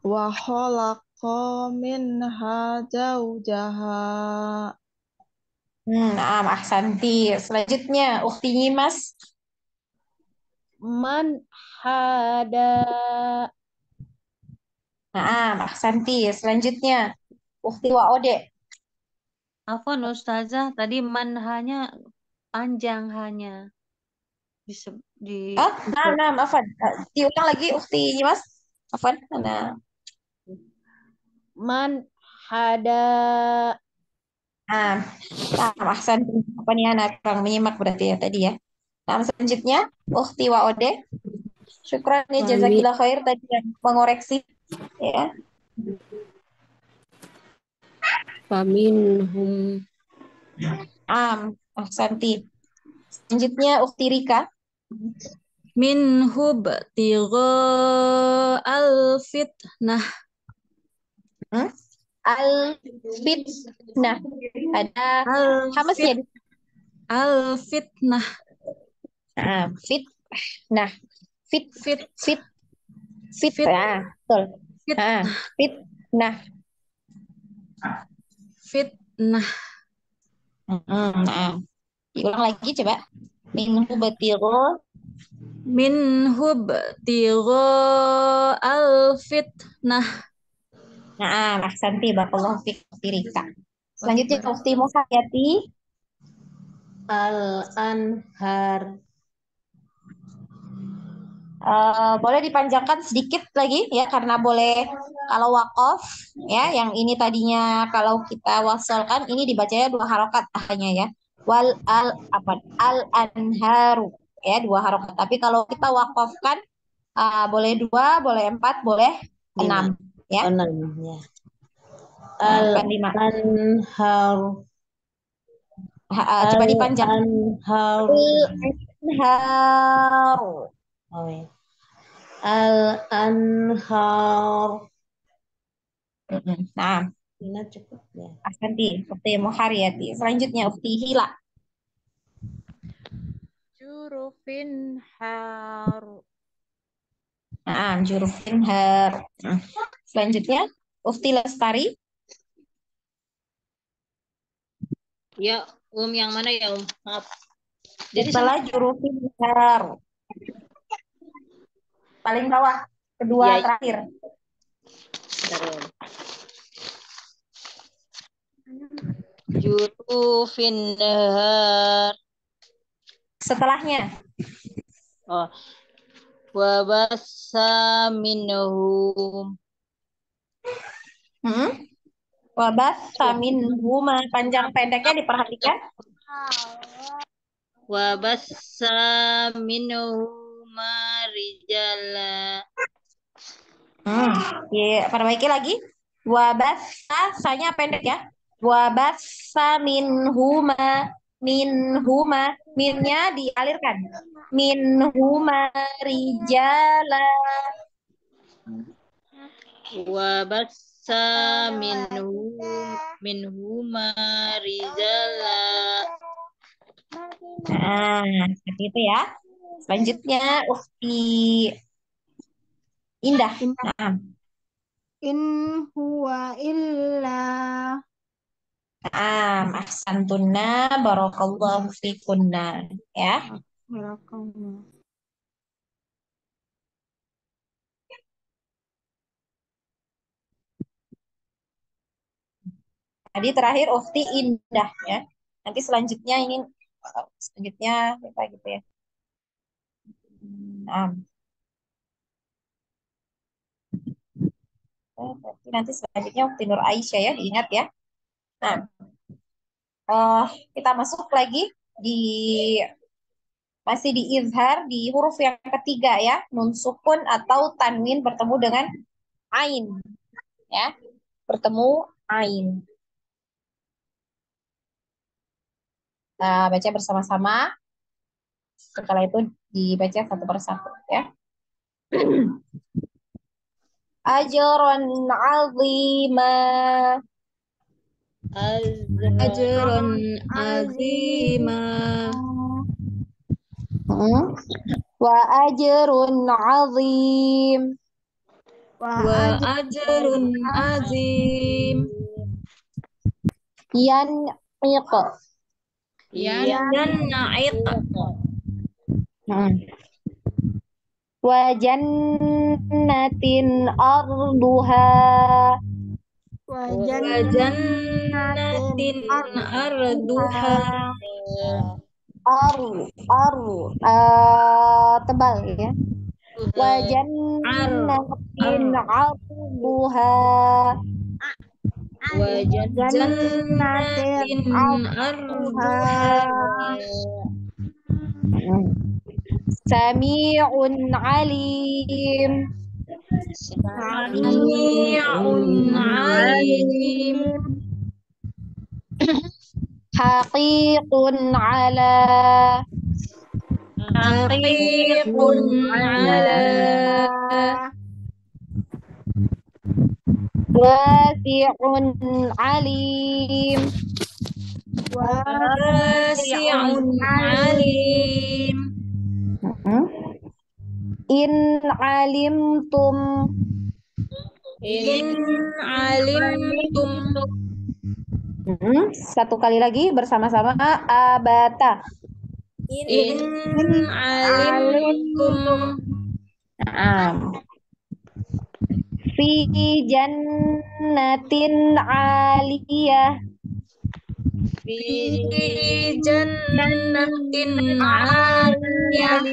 Wa khalaqa minha zawjaha. Nah, Ahsanti. Selanjutnya Ukhti Nyimas. Man hada. Nah, Ahsanti. Selanjutnya Ukhti Waode. Afwan Ustazah, tadi man hanya panjang hanya di Nah, Afwan. Diulang lagi Ukhti Nyimas. Afwan. Nah, Man hada. nah, Ahsanti. Apa nih anak kurang menyimak berarti ya tadi ya. Nah, selanjutnya Ukhti Waode. Syukran ya jazakillah khair tadi yang mengoreksi ya. Faminhum. Ahsanti. Selanjutnya Ukhti Rika. Minhu btigha al-fitnah. Al-fitnah. Ada hamasnya. Al-fitnah. Nah, fit. Nah, betul. Fitnah. Fitnah. Nah, diulang lagi coba. Minhu batigha. Minhu btigha al-fitnah. Nah, Ahsanti barakallahu fiik Ukhti Rika. Selanjutnya Ukhti Muhayyati. Al-anhar. Boleh dipanjangkan sedikit lagi ya karena boleh kalau waqaf ya yang ini tadinya kalau kita wasolkan ini dibacanya 2 harokat hanya ya al anharu ya 2 harokat tapi kalau kita waqafkan boleh 2 boleh 4 boleh 6 ya 6 ya. bukan 5 Al-anhar. coba dipanjang al-anharu. Oh ya. Al-anhar. Nah, Ini cukup ya. Ahsanti, Ukhti Muharyati. Selanjutnya Ukhti Hila. Jurufin haru. Jurufin har. Selanjutnya Ukhti Lestari. Ya, yang mana ya, Maaf. Jadi Setelah jurufin har. Paling bawah, kedua Ya. terakhir. Jurufin nahar. Setelahnya. Wabasa minhum. Wabasa minhuma. Panjang pendeknya diperhatikan. Wabasa minhuma rijala. Ya, perbaiki lagi. Wabatha, sanya pendek ya. Wabatha minhuma, minnya dialirkan. Minhuma rijala. Wa bassa minhuma rizala. Nah, seperti itu ya. Selanjutnya, Ukti Indah. Nah, In huwa illa. ahsantunna barakallahu fikunna. Ya. Barakallah. Tadi terakhir Ukti Indah ya. Nanti selanjutnya ini apa gitu ya. Nah, berarti nanti selanjutnya Ukti Nur Aisyah ya, diingat ya. Nah, kita masuk lagi masih di izhar di huruf yang ketiga ya, nun sukun atau tanwin bertemu dengan ain ya, bertemu ain. Nah, baca bersama-sama. Setelah itu dibaca satu persatu ya. Ajron azima. Ajron azima. Wa ajrun azim. Wa ajrun azim. Yan'iq. Yan'iq. Wa jannatin arduha. Wa jannatin arduha. Tebal ya. Wa jannatin arduha. Wa jannatin arduha. Sami'un alim. Sami'un alim. Haqiqun ala. Haqiqun ala. Wasi'un alim. Wasi'un alim. In alimtum. In alimtum. Satu kali lagi bersama-sama abata. In alimtum. Fi jannatin aliyah. Fi jannatin aliyah.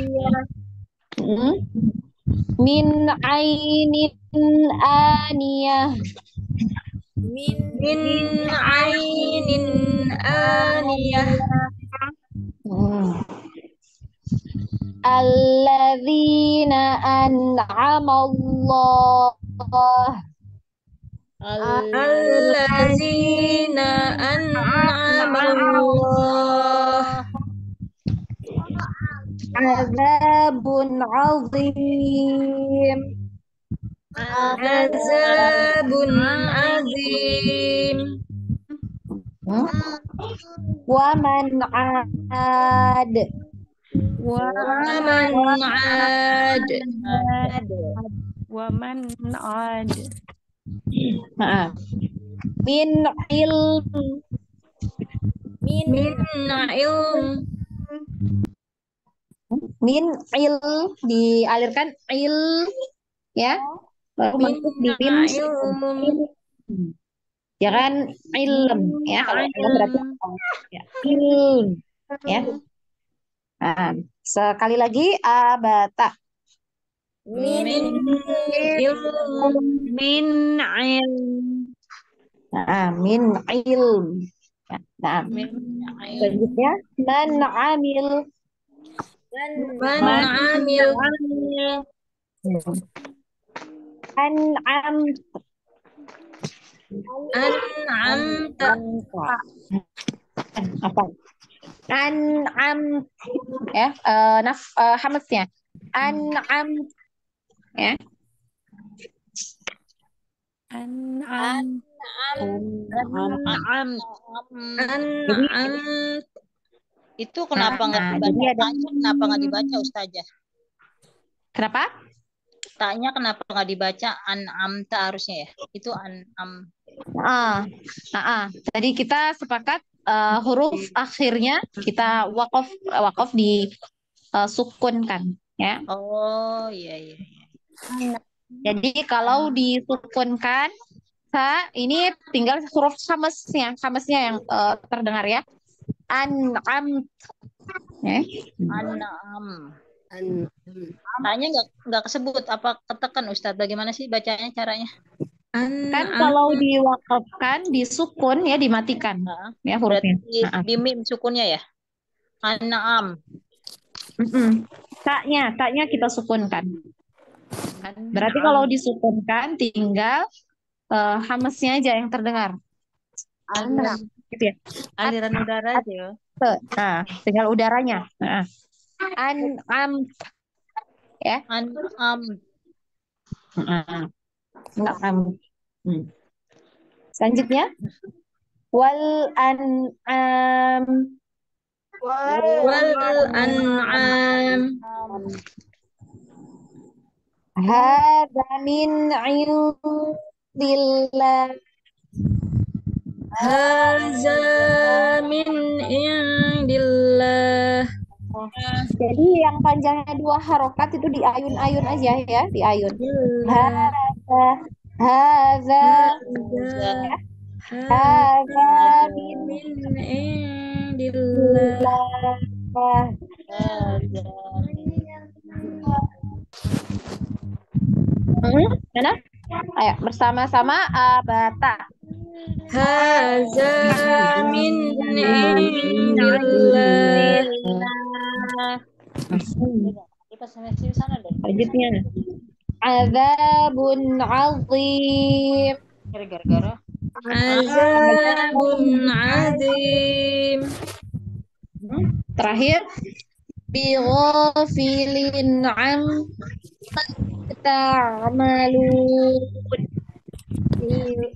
Min ainin aniyah. Min ainin aniyah. Alladzina an'amallah. Alladzina an'amallah. Azabun azim. Azabun azim. Wa man ad. Wa man ad. Wa man ad. Min ilm. Min ilm. Min il dialirkan il ya, baru masuk di mim. Jangan ilm ya, kalau ilm berarti ya, ilm ya. Nah, sekali lagi abata. Min ilm. Min ilm. Min ilm. Nah, selanjutnya man amil. Man amil. An'am. An'amta. Apa? An'am ya, hamasnya. An'am ya. An'am. An'am. Jadi Itu kenapa nggak nah, dibaca? jadi ada Tanya kenapa nggak dibaca Ustazah? kenapa? Tanya kenapa nggak dibaca an'amta harusnya ya? Itu an'am. Tadi kita sepakat huruf akhirnya kita wakaf di sukunkan ya. Oh iya iya. Jadi kalau disukunkan ini tinggal huruf hamasnya yang terdengar ya. An'am ya. An'am. Tanya nggak kesebut apa ketekan Ustadz? Bagaimana sih bacanya caranya? Kan kalau diwakafkan disukun ya dimatikan ya hurufnya. Berarti di mim sukunnya ya? An'am. Taknya kita sukunkan. Berarti kalau disukunkan tinggal hamasnya aja yang terdengar. Gitu ya. Aliran udara aja ya. Nah, tinggal udaranya. An'am ya. An'am. An'am. Selanjutnya wal an'am. Wal an'am. Hadza min indillah. Haza min indillah. Jadi yang panjangnya 2 harokat itu diayun-ayun aja ya, diayun. Hadza min indillah. Mana? Ayo bersama-sama abata. Haza min indillah. Selanjutnya azabun azim. Gara-gara Azabun azim. Terakhir bighafilin ta'malun.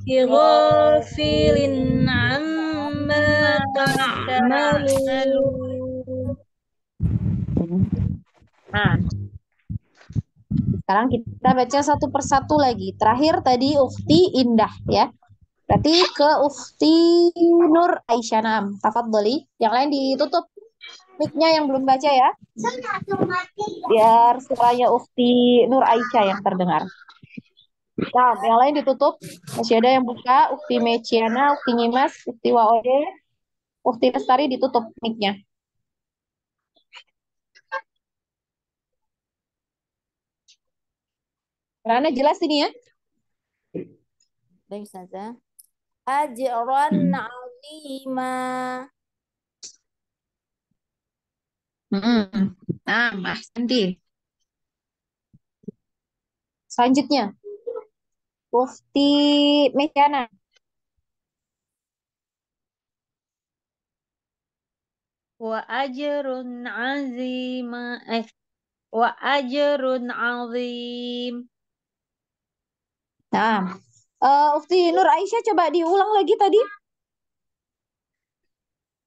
Bighafilin amma ta'malun. Nah, sekarang kita baca satu persatu lagi. Terakhir tadi Ukhti Indah ya. Berarti ke Ukhti Nur Aisyah. Naam, tafadholi. Yang lain ditutup mic-nya yang belum baca ya. Biar suaranya Ukhti Nur Aisyah yang terdengar. Nah, yang lain ditutup. Masih ada yang buka. Ukhti Meciana, Ukhti Nyimas, Ukhti Waode, Ukhti Lestari ditutup mic-nya. Karena jelas ini ya. Baik, Ustazah. Ajran azima. Nah, Mas Andi. Selanjutnya. Mufti Mekana. Wa ajrun azim. Wa ajrun azim. Nah, Ufti Nur Aisyah coba diulang lagi tadi.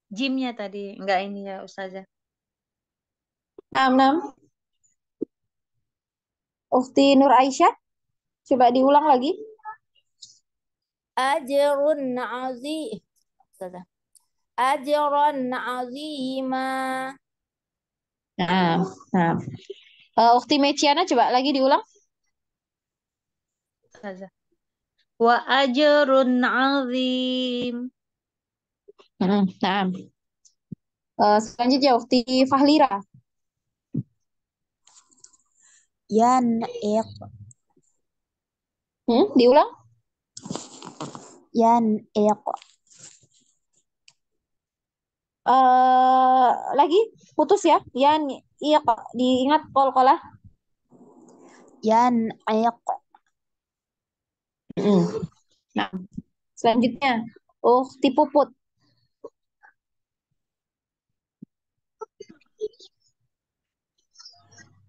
Jimnya tadi, enggak ini ya Ustazah. 6. Ufti Nur Aisyah, coba diulang lagi. Ajrun azim. Ustazah. Ajran azima. Nah. Ufti Meciana coba lagi diulang. Ustazah. Wa ajrun azim. Nah. Selanjutnya Ufti Fahlira. Yan'iq. Diulang. Yan'iq. Lagi putus ya. Yan'iq. Diingat qalqalah. Yan'iq. Nah, Selanjutnya, Ukhti Puput.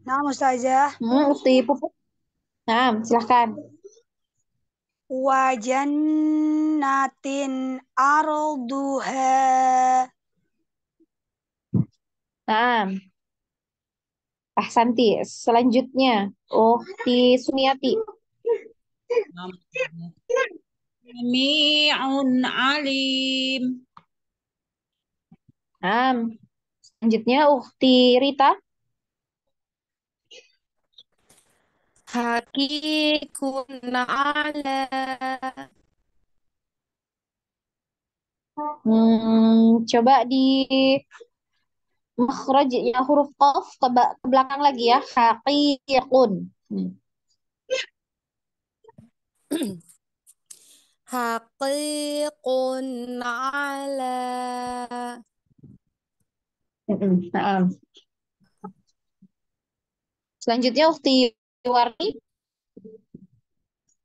Nah, Ustazah. Ukhti Puput. Nah, silahkan. Wajannatin arduha. Nah, Ahsanti. Selanjutnya, Ukhti Sumiati. Sami'un alim. Nah, selanjutnya, Ukhti Rita. Hakikun ala. Coba di makhraj ya huruf qaf ke belakang lagi ya. Haqiqun. Haqiqun ala. Nah, selanjutnya Ukhti Warni.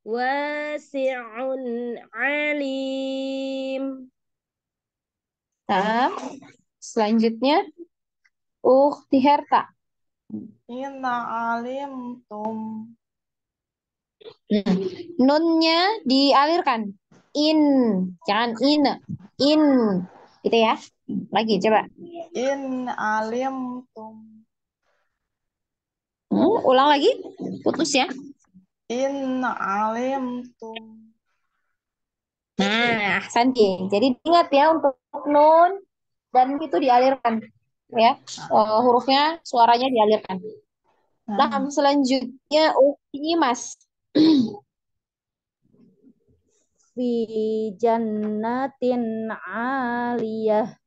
Wasi'un alim. Nah, selanjutnya Ukhti Herta. Inna alimtum. Nunnya dialirkan. In, jangan in. In, gitu ya. Lagi coba. In alimtum. Ulang lagi. Putus ya. In alimtum. Nah, Santi. Jadi ingat ya untuk nun dan itu dialirkan. Ya, hurufnya, suaranya dialirkan. Nah, selanjutnya ini Mas. Fi jannatin aliyah.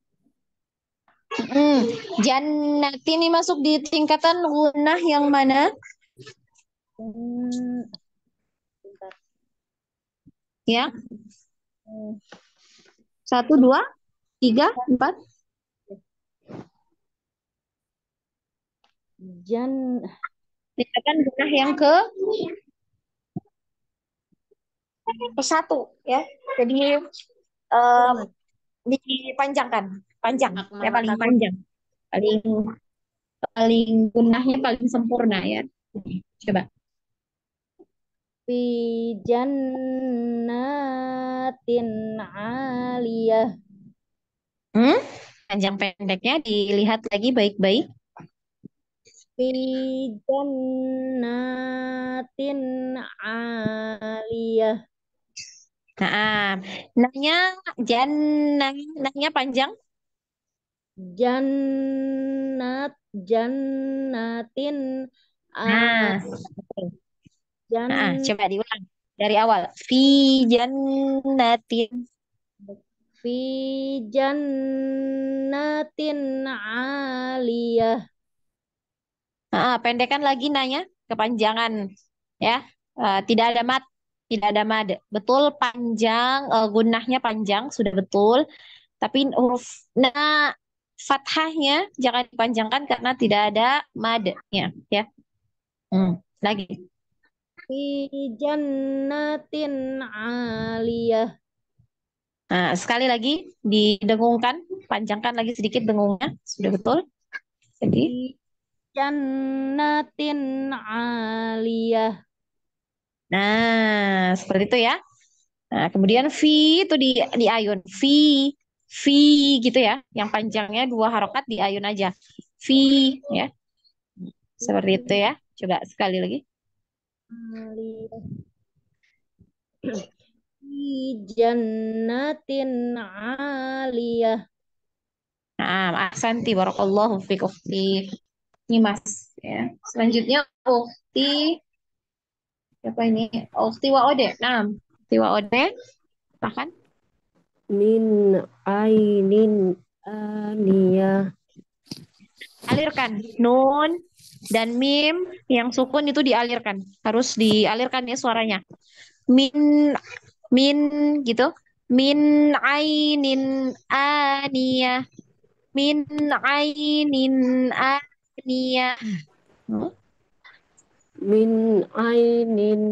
Jannat ini masuk di tingkatan gunnah yang mana? Ya. 1, 2, 3, 4. Tingkatan gunnah yang ke satu ya. Jadi dipanjangkan, panjang ya, paling panjang, paling gunnahnya paling sempurna ya. Coba. Fi jannatin aliyah. Panjang pendeknya dilihat lagi baik-baik. Fi jannatin aliyah. Nah, nahnya panjang. Jannatin coba diulang dari awal. Fi jannatin. Fi jannatin aliyah. Pendekan lagi nanya, kepanjangan ya. Tidak ada mat, tidak ada mad. Betul panjang, gunnahnya panjang sudah betul. Tapi huruf fathahnya jangan dipanjangkan karena tidak ada madnya ya. Lagi. Fi jannatin aliyah. Nah, sekali lagi didengungkan, panjangkan lagi sedikit dengungnya, sudah betul. Jadi jannatin aliyah. Nah, seperti itu ya. Nah, kemudian fi itu di ayun. Fi gitu ya. Yang panjangnya 2 harokat di ayun aja. Fi ya. Seperti itu ya. Coba sekali lagi. Fi jannatin aliyah. Nah, ahsanti barakallahu fiik ukhti. Ini Mas ya. Selanjutnya ukhti siapa ini? Ukhti Waode. Nah, ukhti Waode. Silahkan. Min ainin aniyah. Alirkan nun dan mim yang sukun itu dialirkan. Harus dialirkan ya suaranya. Min gitu. Min ainin aniyah. Min ainin aniyah. Min ainin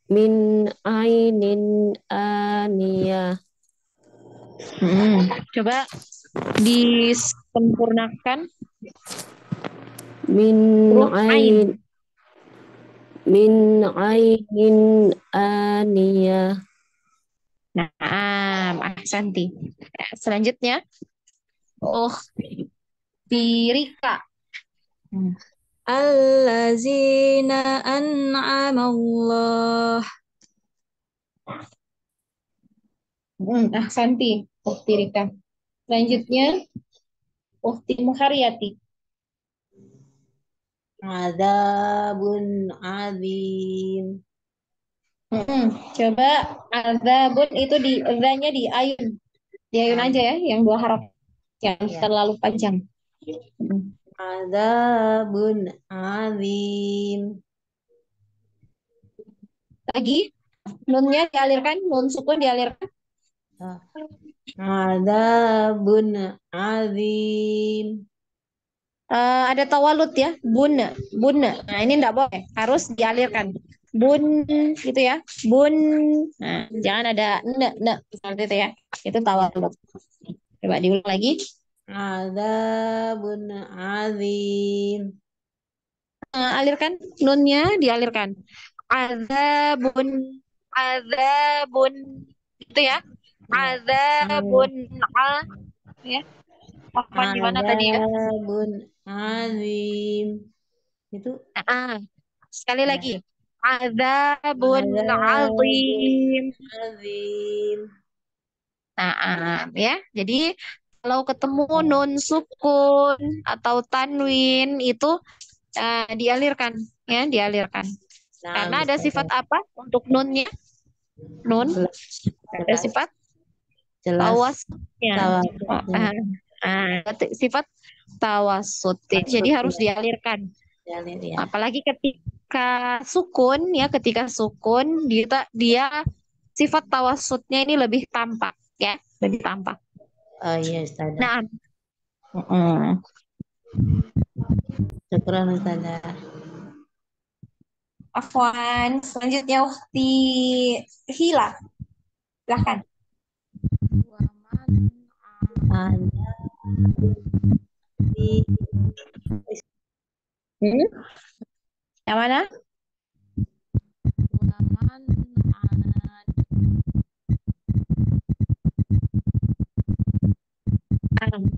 min ainin aniyah. Coba disempurnakan Min huruf ain. min ainin aniyah. Ahsanti. Selanjutnya, Tirika. Allazina an'amallah. Ahsanti, Tirika. Selanjutnya, Muharyati. Adzabun azim. Coba adzabun itu di adzanya di ayun. Di ayun aja ya, yang 2 haraf. Yang terlalu panjang. Adzabun azim. Lagi, nunnya dialirkan, nun sukun dialirkan. Adzabun azim. Ada tawalut ya, bun. Nah, ini enggak boleh, harus dialirkan. Bun gitu ya, bun. Nah, jangan ada seperti itu ya. Itu tawalut. Coba diulang lagi. Adzabun azim. Alirkan, nunnya dialirkan. Azabun, gitu ya. Azabun, ya. Apa gimana tadi ya? Adzabun azim. Itu sekali lagi. Azabun azim. Ya. Jadi kalau ketemu nun sukun atau tanwin itu dialirkan ya, dialirkan. Karena ada sifat apa untuk nunnya? Nun ada sifat tawasutnya. Sifat tawasut. Jadi harus dialirkan. Apalagi ketika sukun ya, ketika sukun dia sifat tawasutnya ini lebih tampak ya, lebih tampak. Oh iya, Ustazah. Nah, Syukran, Ustazah. Afwan, selanjutnya Ukti Hila. Silahkan. Yang mana?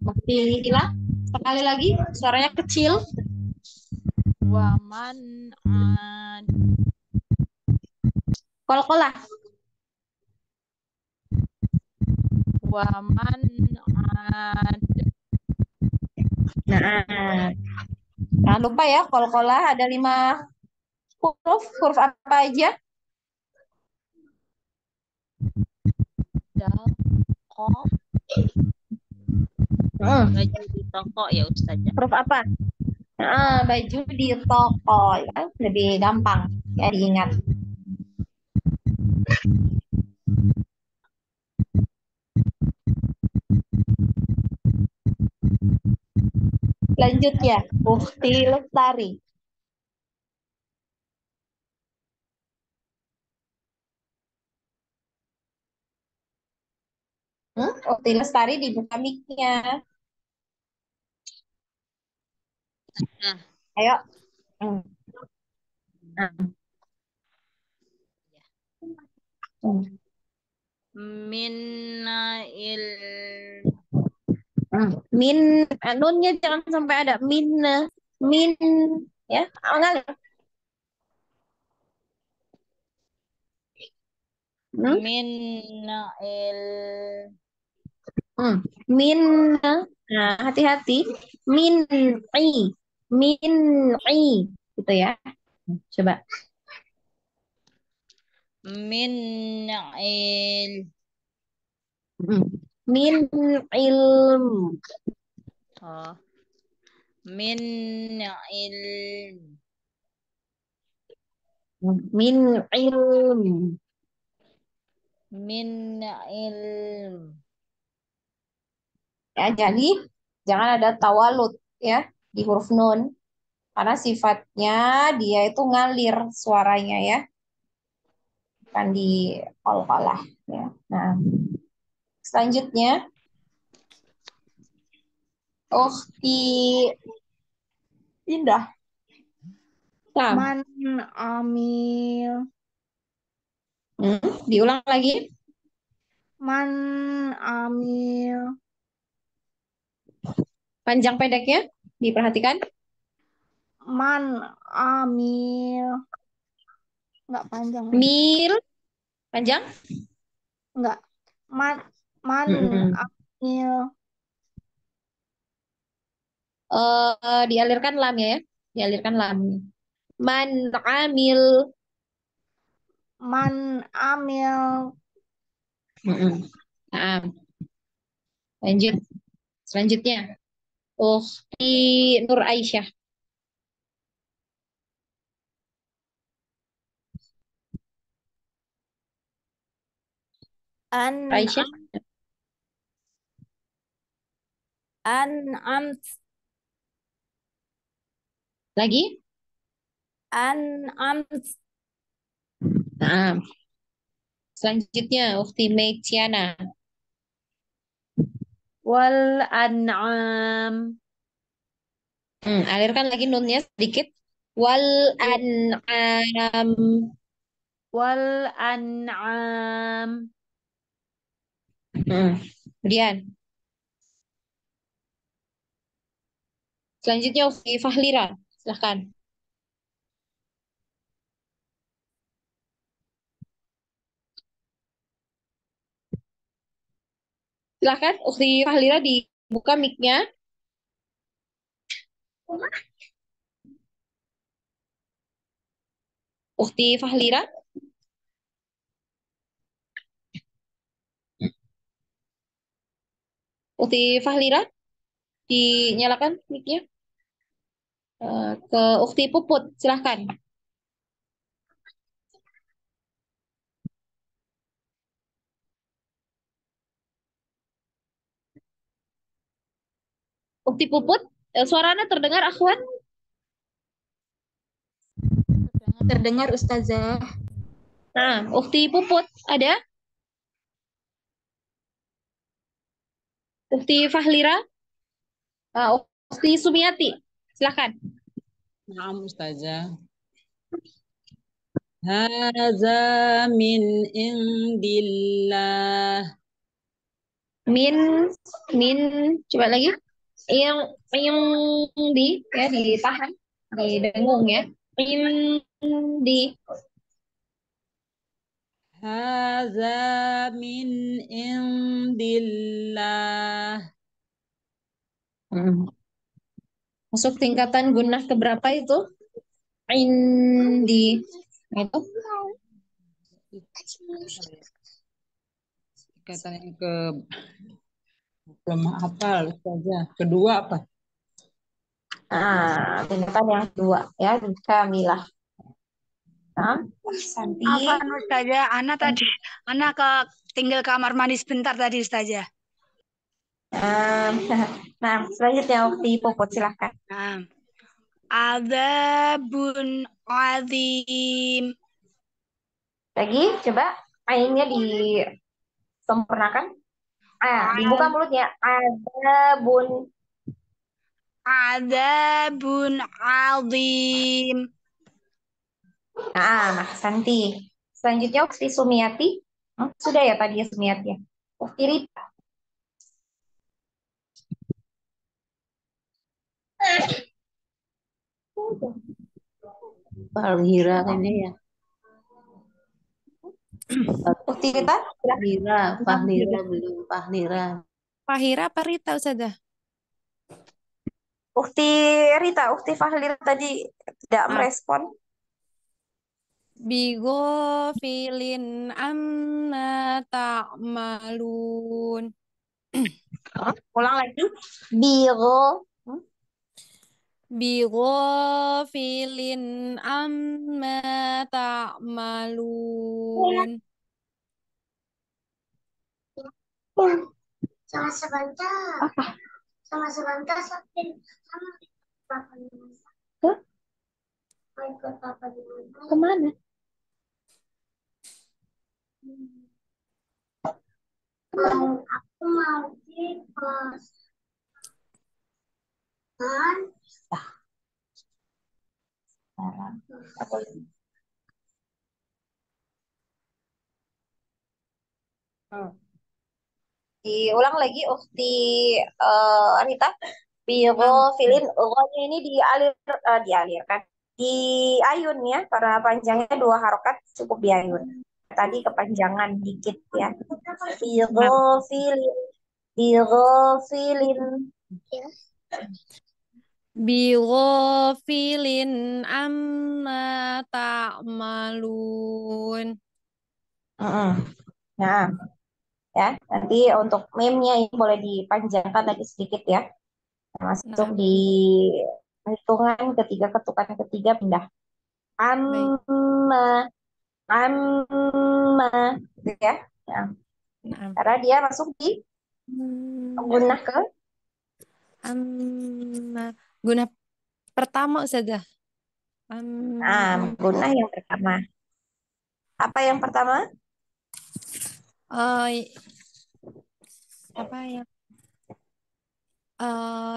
Ukti Hila. Sekali lagi, suaranya kecil. Waman Kol-kolah. Waman Jangan lupa ya, kol-kolah ada 5 huruf. Huruf apa aja? dal ko baju di toko ya Ustazah. Huruf apa? Baju di toko ya, lebih gampang ya diingat. Selanjutnya, Ukti Lestari. Ukti Lestari dibuka mic-nya. Ayo. Minnail Min, nunnya jangan sampai ada min ya, ngalir. minnail Min, nah hati-hati, min gitu ya. Coba. minnail Min ilm. oh minnail Min ilm. minnail Ya, jadi jangan ada tawalut ya di huruf nun. Karena sifatnya dia itu ngalir suaranya ya. Kan di qalqalah ya. Nah, selanjutnya ukhti Indah. Tam. Man amil. Diulang lagi. Man amil. Panjang pendeknya diperhatikan. Man amil. Enggak panjang. Mil panjang. Enggak. Man amil. Dialirkan lamnya ya. Dialirkan lam. Man amil. Man amil. Nah, lanjut. Selanjutnya. Ukhti Nur Aisyah. Aisyah. An'amt. Lagi. An'amt. Nah. Selanjutnya Ukhti Meitiana. Wal an'am. Alirkan lagi nunnya sedikit. Wal an'am. Wal an'am. Kemudian. Selanjutnya Ukhti Fahlira. Silahkan. Silahkan Ukhti Fahlira dibuka mic-nya. Ukhti Fahlira. Ukhti Fahlira. Dinyalakan mic-nya. Ke Ukhti Puput. Silahkan. Ukhti Puput. Suaranya terdengar, Akhwan? Terdengar Ustazah. Nah, Ukhti Puput ada? Ukhti Fahlira? Ukhti Sumiati, silakan. Naam Ustazah. Haza min indillah. Min, coba lagi. Yang ditahan, didengung ya. Di. Haza min indillah. Masuk tingkatan gunah keberapa itu? Indi. Itu. Tingkatan yang ke belum hafal Ustazah. Kedua apa? Tingkatan yang kedua ya, kamilah. Nah, Santi. Apa Ustazah? Ana tinggal kamar mandi sebentar tadi Ustazah. Nah, selanjutnya Ukti Puput silahkan. Adzabun azim. Lagi, coba ainnya disempurnakan. Dibuka mulutnya. Adzabun azim. Nah, Santi. Selanjutnya Ukti Sumiati. Sudah ya tadi ya Sumiati ya. Ukti Rita. Fahlira kayaknya ya. Ukti Rita? Fahlira belum. Fahira apa Rita Ustazah? Ukti Rita, Ukti Fahlira tadi tidak merespon. Bigo filin amma ta'malun. Ulang lagi. Bigo filin amma ta'malun. Sama sebentar. Apa? Sama sebentar sampai sama papa di masak. Mau ikut papa di masak. Kemana? Aku mau di pos. Kan? Apa lagi? Diulang lagi Ukti Rita. Filin nya ini dialirkan. Diayun ya, karena panjangnya 2 harokat cukup diayun. Tadi kepanjangan dikit ya. Filin. Bighafilin amma ta'malun. Nah, ya nanti untuk meme-nya ini boleh dipanjangkan lagi sedikit ya. Masuk di hitungan ketiga, ketukan ketiga pindah. Amma gitu ya. Karena dia masuk di gunah ke Gunah pertama Ustazah. Gunah yang pertama. Apa yang pertama?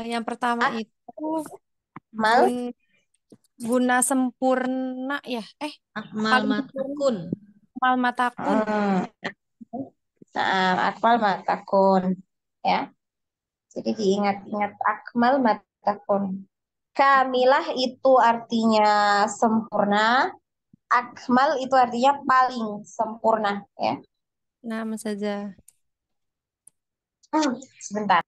Yang pertama itu guna sempurna ya. Akmal matakun. Akmal matakun. Akmal matakun ya. Jadi diingat-ingat akmal matakun. Kamilah itu artinya sempurna. Akmal itu artinya paling sempurna ya. Nama saja. Sebentar.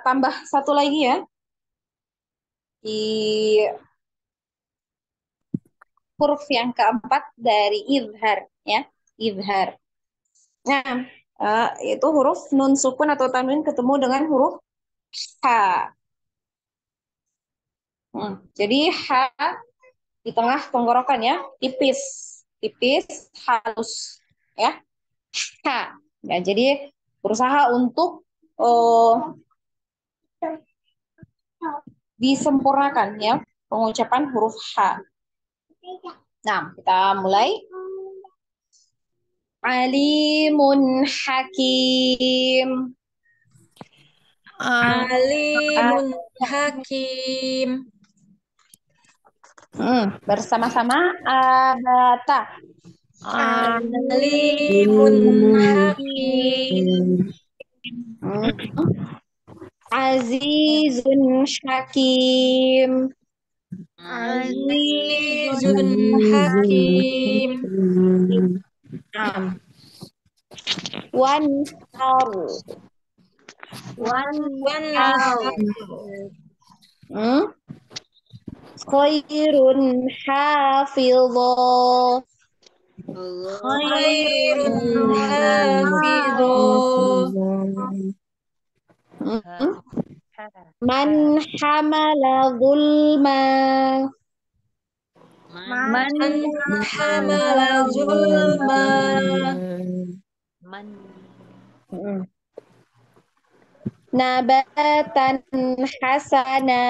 Tambah satu lagi ya. Di huruf yang keempat dari izhar ya. Izhar. Nah, itu huruf nun sukun atau tanwin ketemu dengan huruf H. Jadi H di tengah tenggorokan ya, tipis, halus ya. H. Ya, jadi berusaha untuk disempurnakan ya pengucapan huruf H. Nah, kita mulai. Alimun hakim. Alimun hakim. Bersama-sama abata. Alimun hakim. Azizun hakim. Azizun hakim. Wanhar. Khairun hafidho. Khairun hafidho. Man hamala zulma. Man hamala zulma. nabatan hasana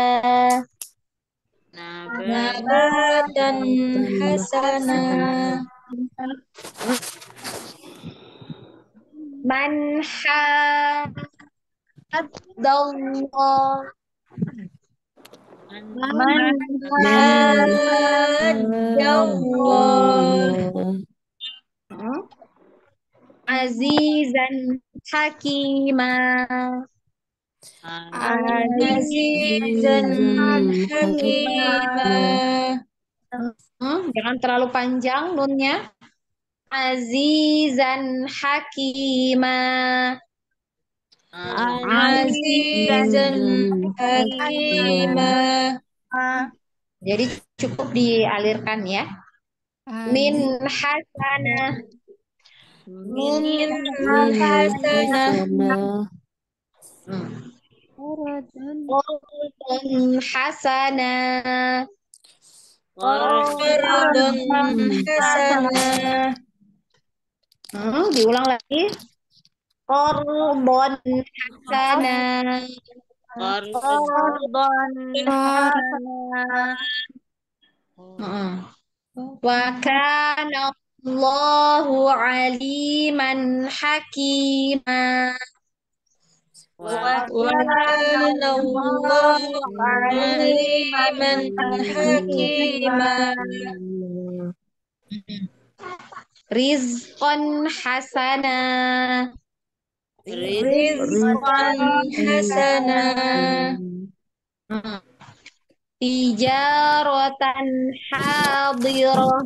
Nabatan hasana. man haddallah Man haddallah. azizan hakima Azizan hakimah. Jangan terlalu panjang nunnya. Azizan hakima Azizan hakimah. Jadi cukup dialirkan ya. Min hasanah Min hasanah. Qardun hasanah Qardun hasanah. Diulang lagi. Qardun hasanah Qardun hasanah. Wa kana Allahu aliman hakima. Wa kana Allahu aliman hakimah. Rizqan hasana Rizqan hasanah. Tijaratan hadirah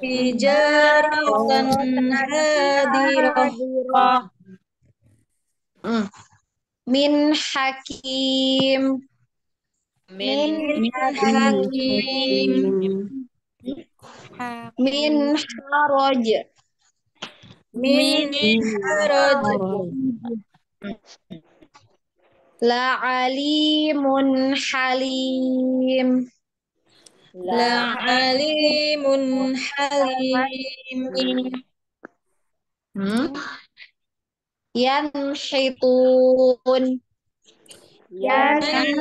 Tijaratan hadirah. Min hakim Min hakim. Min haraj Min haraj. La alimun halim La alimun halim. Yanhitun Yanhitun.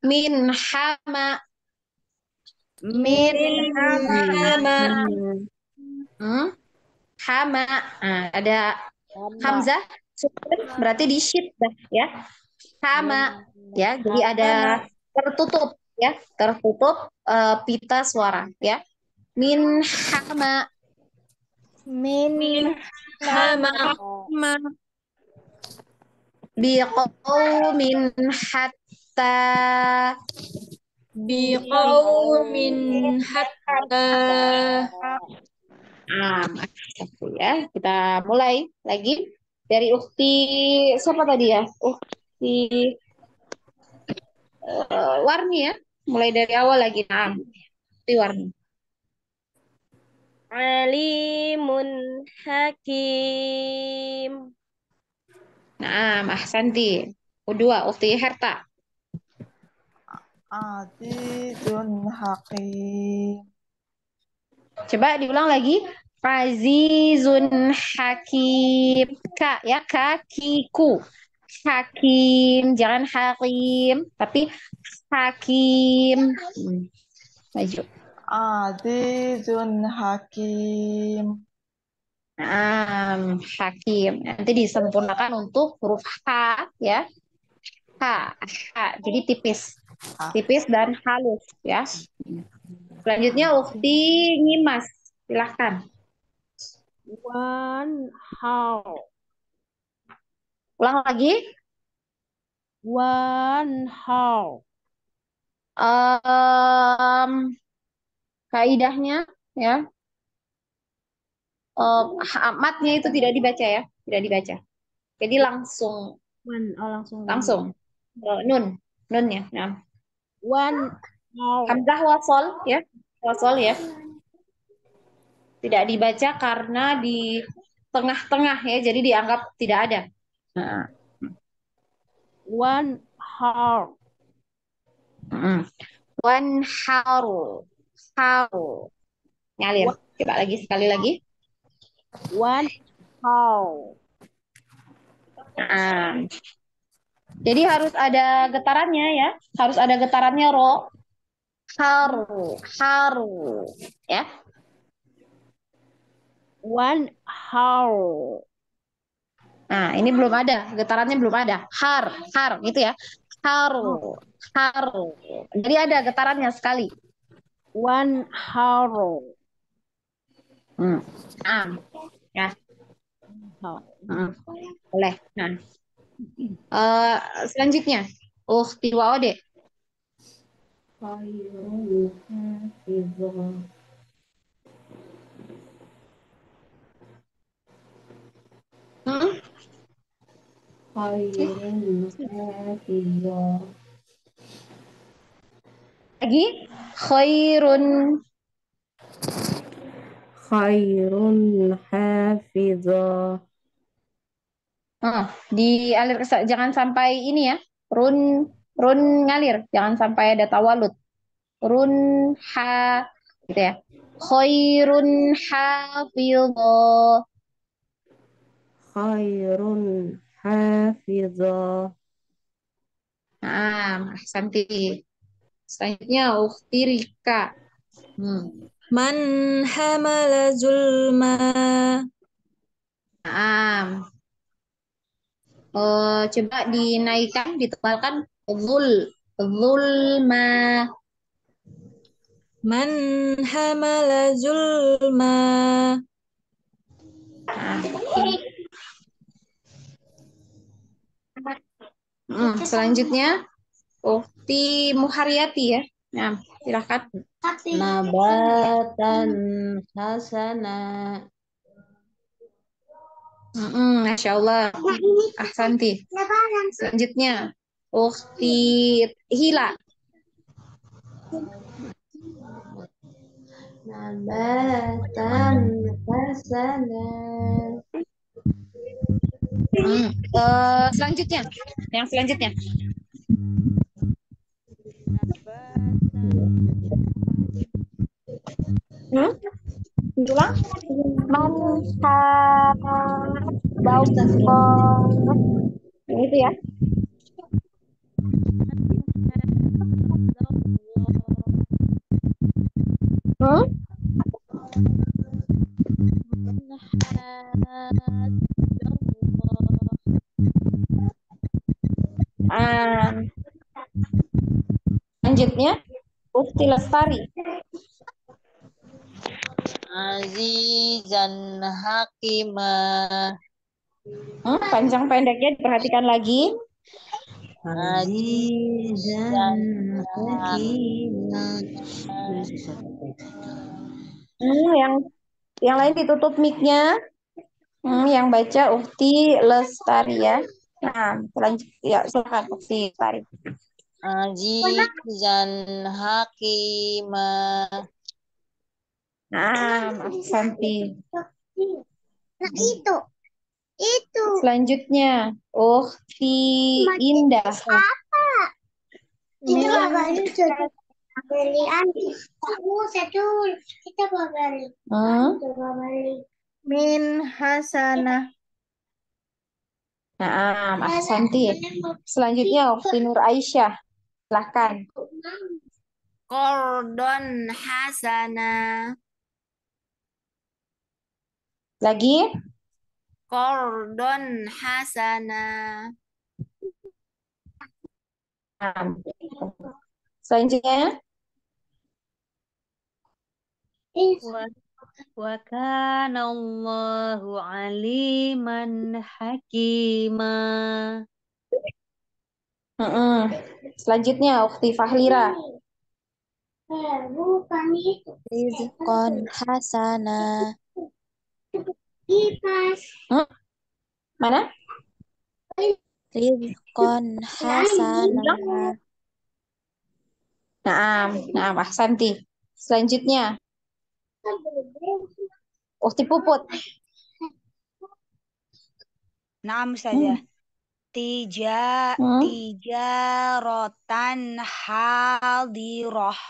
Min hama Min hama. Hama. Ada hamzah sukun berarti di syiddah ya. Hama ya, jadi ada tertutup ya, tertutup pita suara ya. Min hama Min hama. Biqaumin hatta Biqaumin hatta. Ya, kita mulai lagi dari ukti siapa tadi ya? Ukti Warni ya. Mulai dari awal lagi. Nah, ukti Warni. alimun hakim. Nah, ahsanti. Kedua, ukti Herta. Azizun hakim. Coba diulang lagi. Azizun hakim. Ka ya, kakiku. Hakim, jangan hakim, tapi hakim. Maju. Azizun hakim. Hakim. Nanti disempurnakan untuk huruf H ya. H. Jadi tipis. Tipis dan halus ya. Selanjutnya ukti Nyimas. Silahkan. One how. Ulang lagi. One how. Kaidahnya ya. Matnya itu tidak dibaca ya. Tidak dibaca. Jadi langsung. Langsung. Nunnya. Nah. One how. Hamzah wasol ya. Wasol ya. Tidak dibaca karena di tengah-tengah ya. Jadi dianggap tidak ada. Nah. One how. One how. How. Ngalir. Coba lagi sekali lagi. One how. Nah, jadi harus ada getarannya ya. Harus ada getarannya ro. Haru, haru. Ya. One how. Nah, ini belum ada. Getarannya belum ada. Har gitu ya. Haru, haru. Jadi ada getarannya sekali. One how. Ya. How. Boleh. Nah, selanjutnya. Ukhti wa ode. Khairun hafizah. Khairun hafizah. Lagi. Khairun. Khairun hafizah. Dialir jangan sampai ini ya. Run ngalir, jangan sampai ada tawalud. Run ha gitu ya. Khairun hafizah. Khairun hafizah. Santi. Selanjutnya Ukhti Rika. Man hamala zulma. Coba dinaikkan, ditebalkan. Zulma. Man hamala zulma. Selanjutnya Ukhti Muharyati ya. Nah, silakan. Nabatan hasana. Masya Allah. Ahsanti. Selanjutnya Ukhti Hila. Nabatan hasana. Selanjutnya. Yang selanjutnya. Ulang. Itu ya. Selanjutnya Ukhti Lestari. Azizan Hakimah. Panjang pendeknya diperhatikan lagi. Azizan Hakimah. Yang lain ditutup mic-nya. Yang baca Ukhti Lestari ya. Nah, selanjutnya silakan Ukhti Lestari. Azizan Hakimah. Santi. Itu. Selanjutnya Ukhti Indah. Itu baru pembelian. Kamu satu kita beli. Min hasanah. Santi. Selanjutnya Ukhti Nur Aisyah. Silahkan. Qordon hasanah. Lagi. Qordon hasanah. Selanjutnya. Wa kana Allahu aliman hakima. Selanjutnya Ukhti Fahlira. Rizqan hasanah. Mana? Rizqan hasanah. Ahsanti. Selanjutnya Ukhti Puput. Naam saja. Tijarotan hadirah.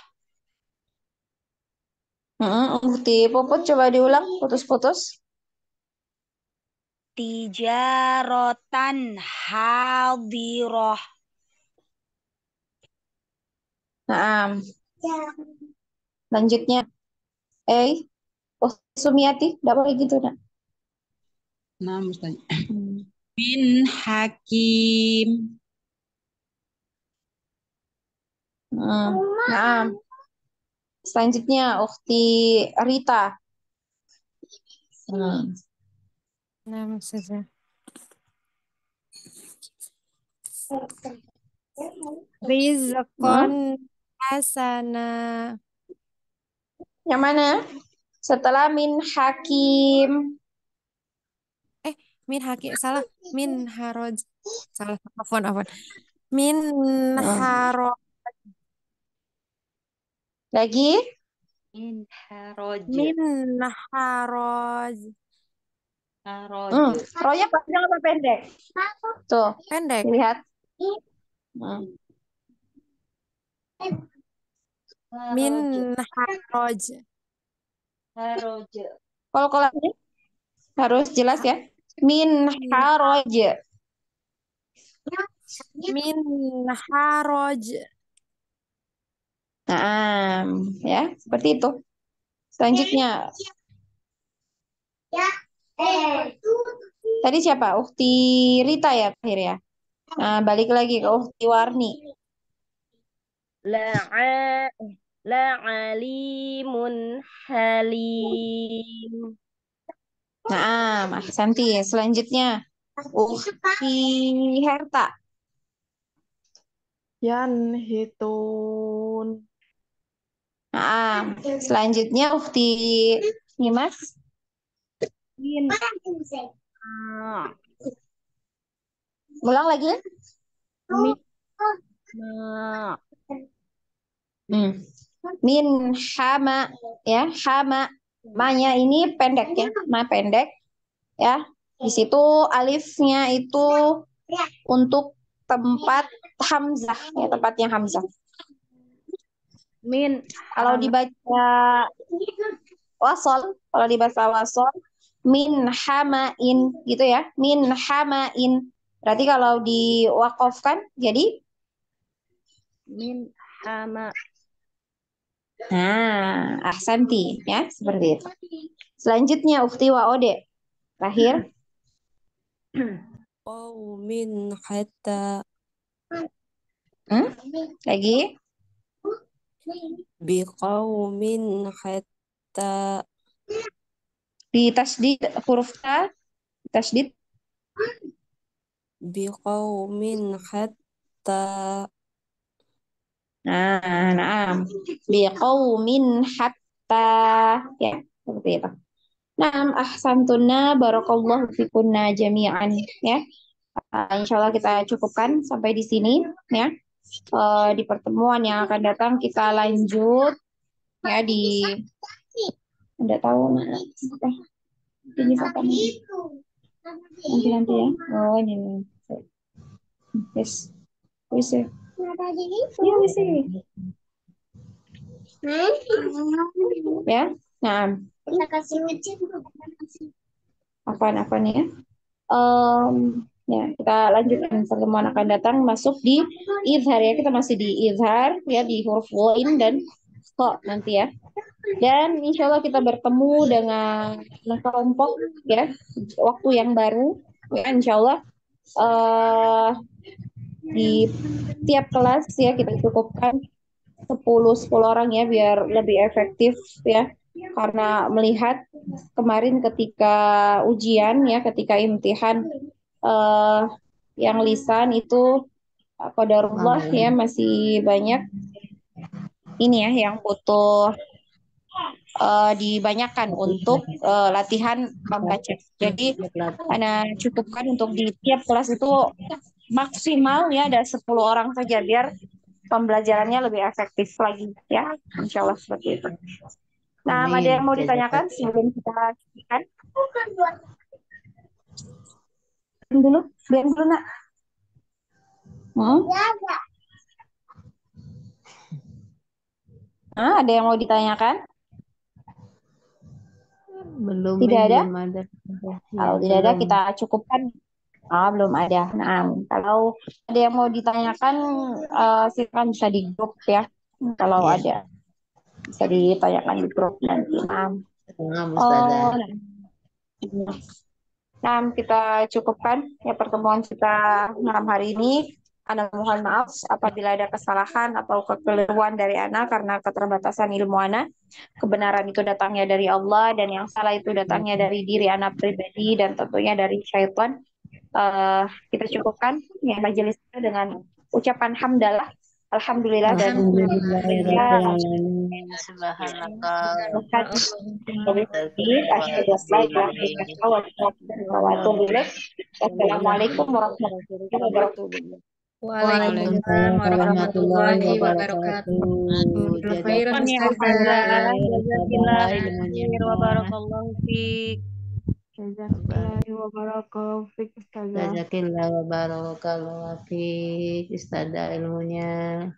Ukhti Puput coba diulang, putus-putus. tijaratan hadirah. Nah, lanjutnya. Sumiati, tidak boleh gitu, nak. Nah, Ustaz. Bin Hakim. Nah, selanjutnya Ukhti Rita. Nah, maksudnya. Rizqan hasana. Yang mana? Setelah min hakim. Min hakim salah. Min haroj. Salah. Afwan. Min haroj. Lagi? Min haroj. Ronya panjang apa pendek? Tuh, pendek. Lihat. Min haroj. Kalau ini harus jelas ya. Min haroj. Min haroj. Nah, ya, seperti itu. Selanjutnya. Tadi siapa? Ukhti Rita ya terakhir ya. Nah, balik lagi ke Ukhti Warni. La'alimun halim. Nah, Santi. Selanjutnya Ukhti Herta. Yanhitun. Nah, selanjutnya Ukhti Nimas. Ulang lagi. Min hama ya, hama. Ma-nya ini pendek ya, ma pendek ya. Di situ alifnya itu untuk tempat hamzah ya, tempatnya hamzah. Kalau dibaca wasol, kalau dibaca wasol min hamain gitu ya, min hamain. Berarti kalau diwakofkan jadi Min hama. Nah, ahsanti ya, seperti itu. Selanjutnya Ukhti Waode. Terakhir. Qaumin hatta. Lagi. Biqaumin hatta. Di tasdid huruf ta. Tasdid. Biqaumin hatta. Nah, biqaumin hatta ya, seperti itu. Naam, ahsantuna barakallahu fikunna jami'an ya. Insyaallah kita cukupkan sampai di sini ya. Di pertemuan yang akan datang kita lanjut ya di Anda tahu ini kapan nanti ya. Oh ini. Yes. Bisa. Ya, bisa. Ya. Nah, Kita kasih ujian. apa nih ya? Ya, kita lanjutkan pertemuan akan datang masuk di izhar ya. Kita masih di izhar ya, di huruf ghain dan kok nanti ya. Dan insya Allah kita bertemu dengan kelompok ya, waktu yang baru ya, insya Allah di tiap kelas ya kita cukupkan 10 orang ya biar lebih efektif ya. Karena melihat kemarin ketika ujian ya, ketika imtihan yang lisan itu qadarullah ya masih banyak ini ya yang butuh dibanyakan untuk latihan membaca. Jadi Ana cukupkan untuk di tiap kelas itu maksimal ya ada 10 orang saja biar pembelajarannya lebih efektif lagi ya. Insya Allah seperti itu. Nah, ada yang mau ditanyakan sebelum kita cukupkan? Diam dulu nak. Ada yang mau ditanyakan? Belum, Tidak ada? belum ada. Kalau Ya, tidak ada belum. kita cukupkan. Belum ada. Nah, kalau ada yang mau ditanyakan, silakan bisa di grup ya. Kalau Ya. ada bisa ditanyakan di grup nanti. Tengah, Ustazah. Nah, kita cukupkan ya pertemuan kita malam hari ini. Ana mohon maaf apabila ada kesalahan atau kekeliruan dari Ana karena keterbatasan ilmu Ana. Kebenaran itu datangnya dari Allah dan yang salah itu datangnya dari diri Ana pribadi dan tentunya dari syaitan. Kita cukupkan ya majelis kita dengan ucapan hamdalah, alhamdulillah dan Assalamualaikum warahmatullahi wabarakatuh. Waalaikumsalam warahmatullahi wabarakatuh. Khairan Ustazah. Jazakallah wa barakallahu fiik. Jazakallahu wa barakallahu fiik Ustazah. Jazakillah wa barakallahu fiik. Ustazah ilmunya.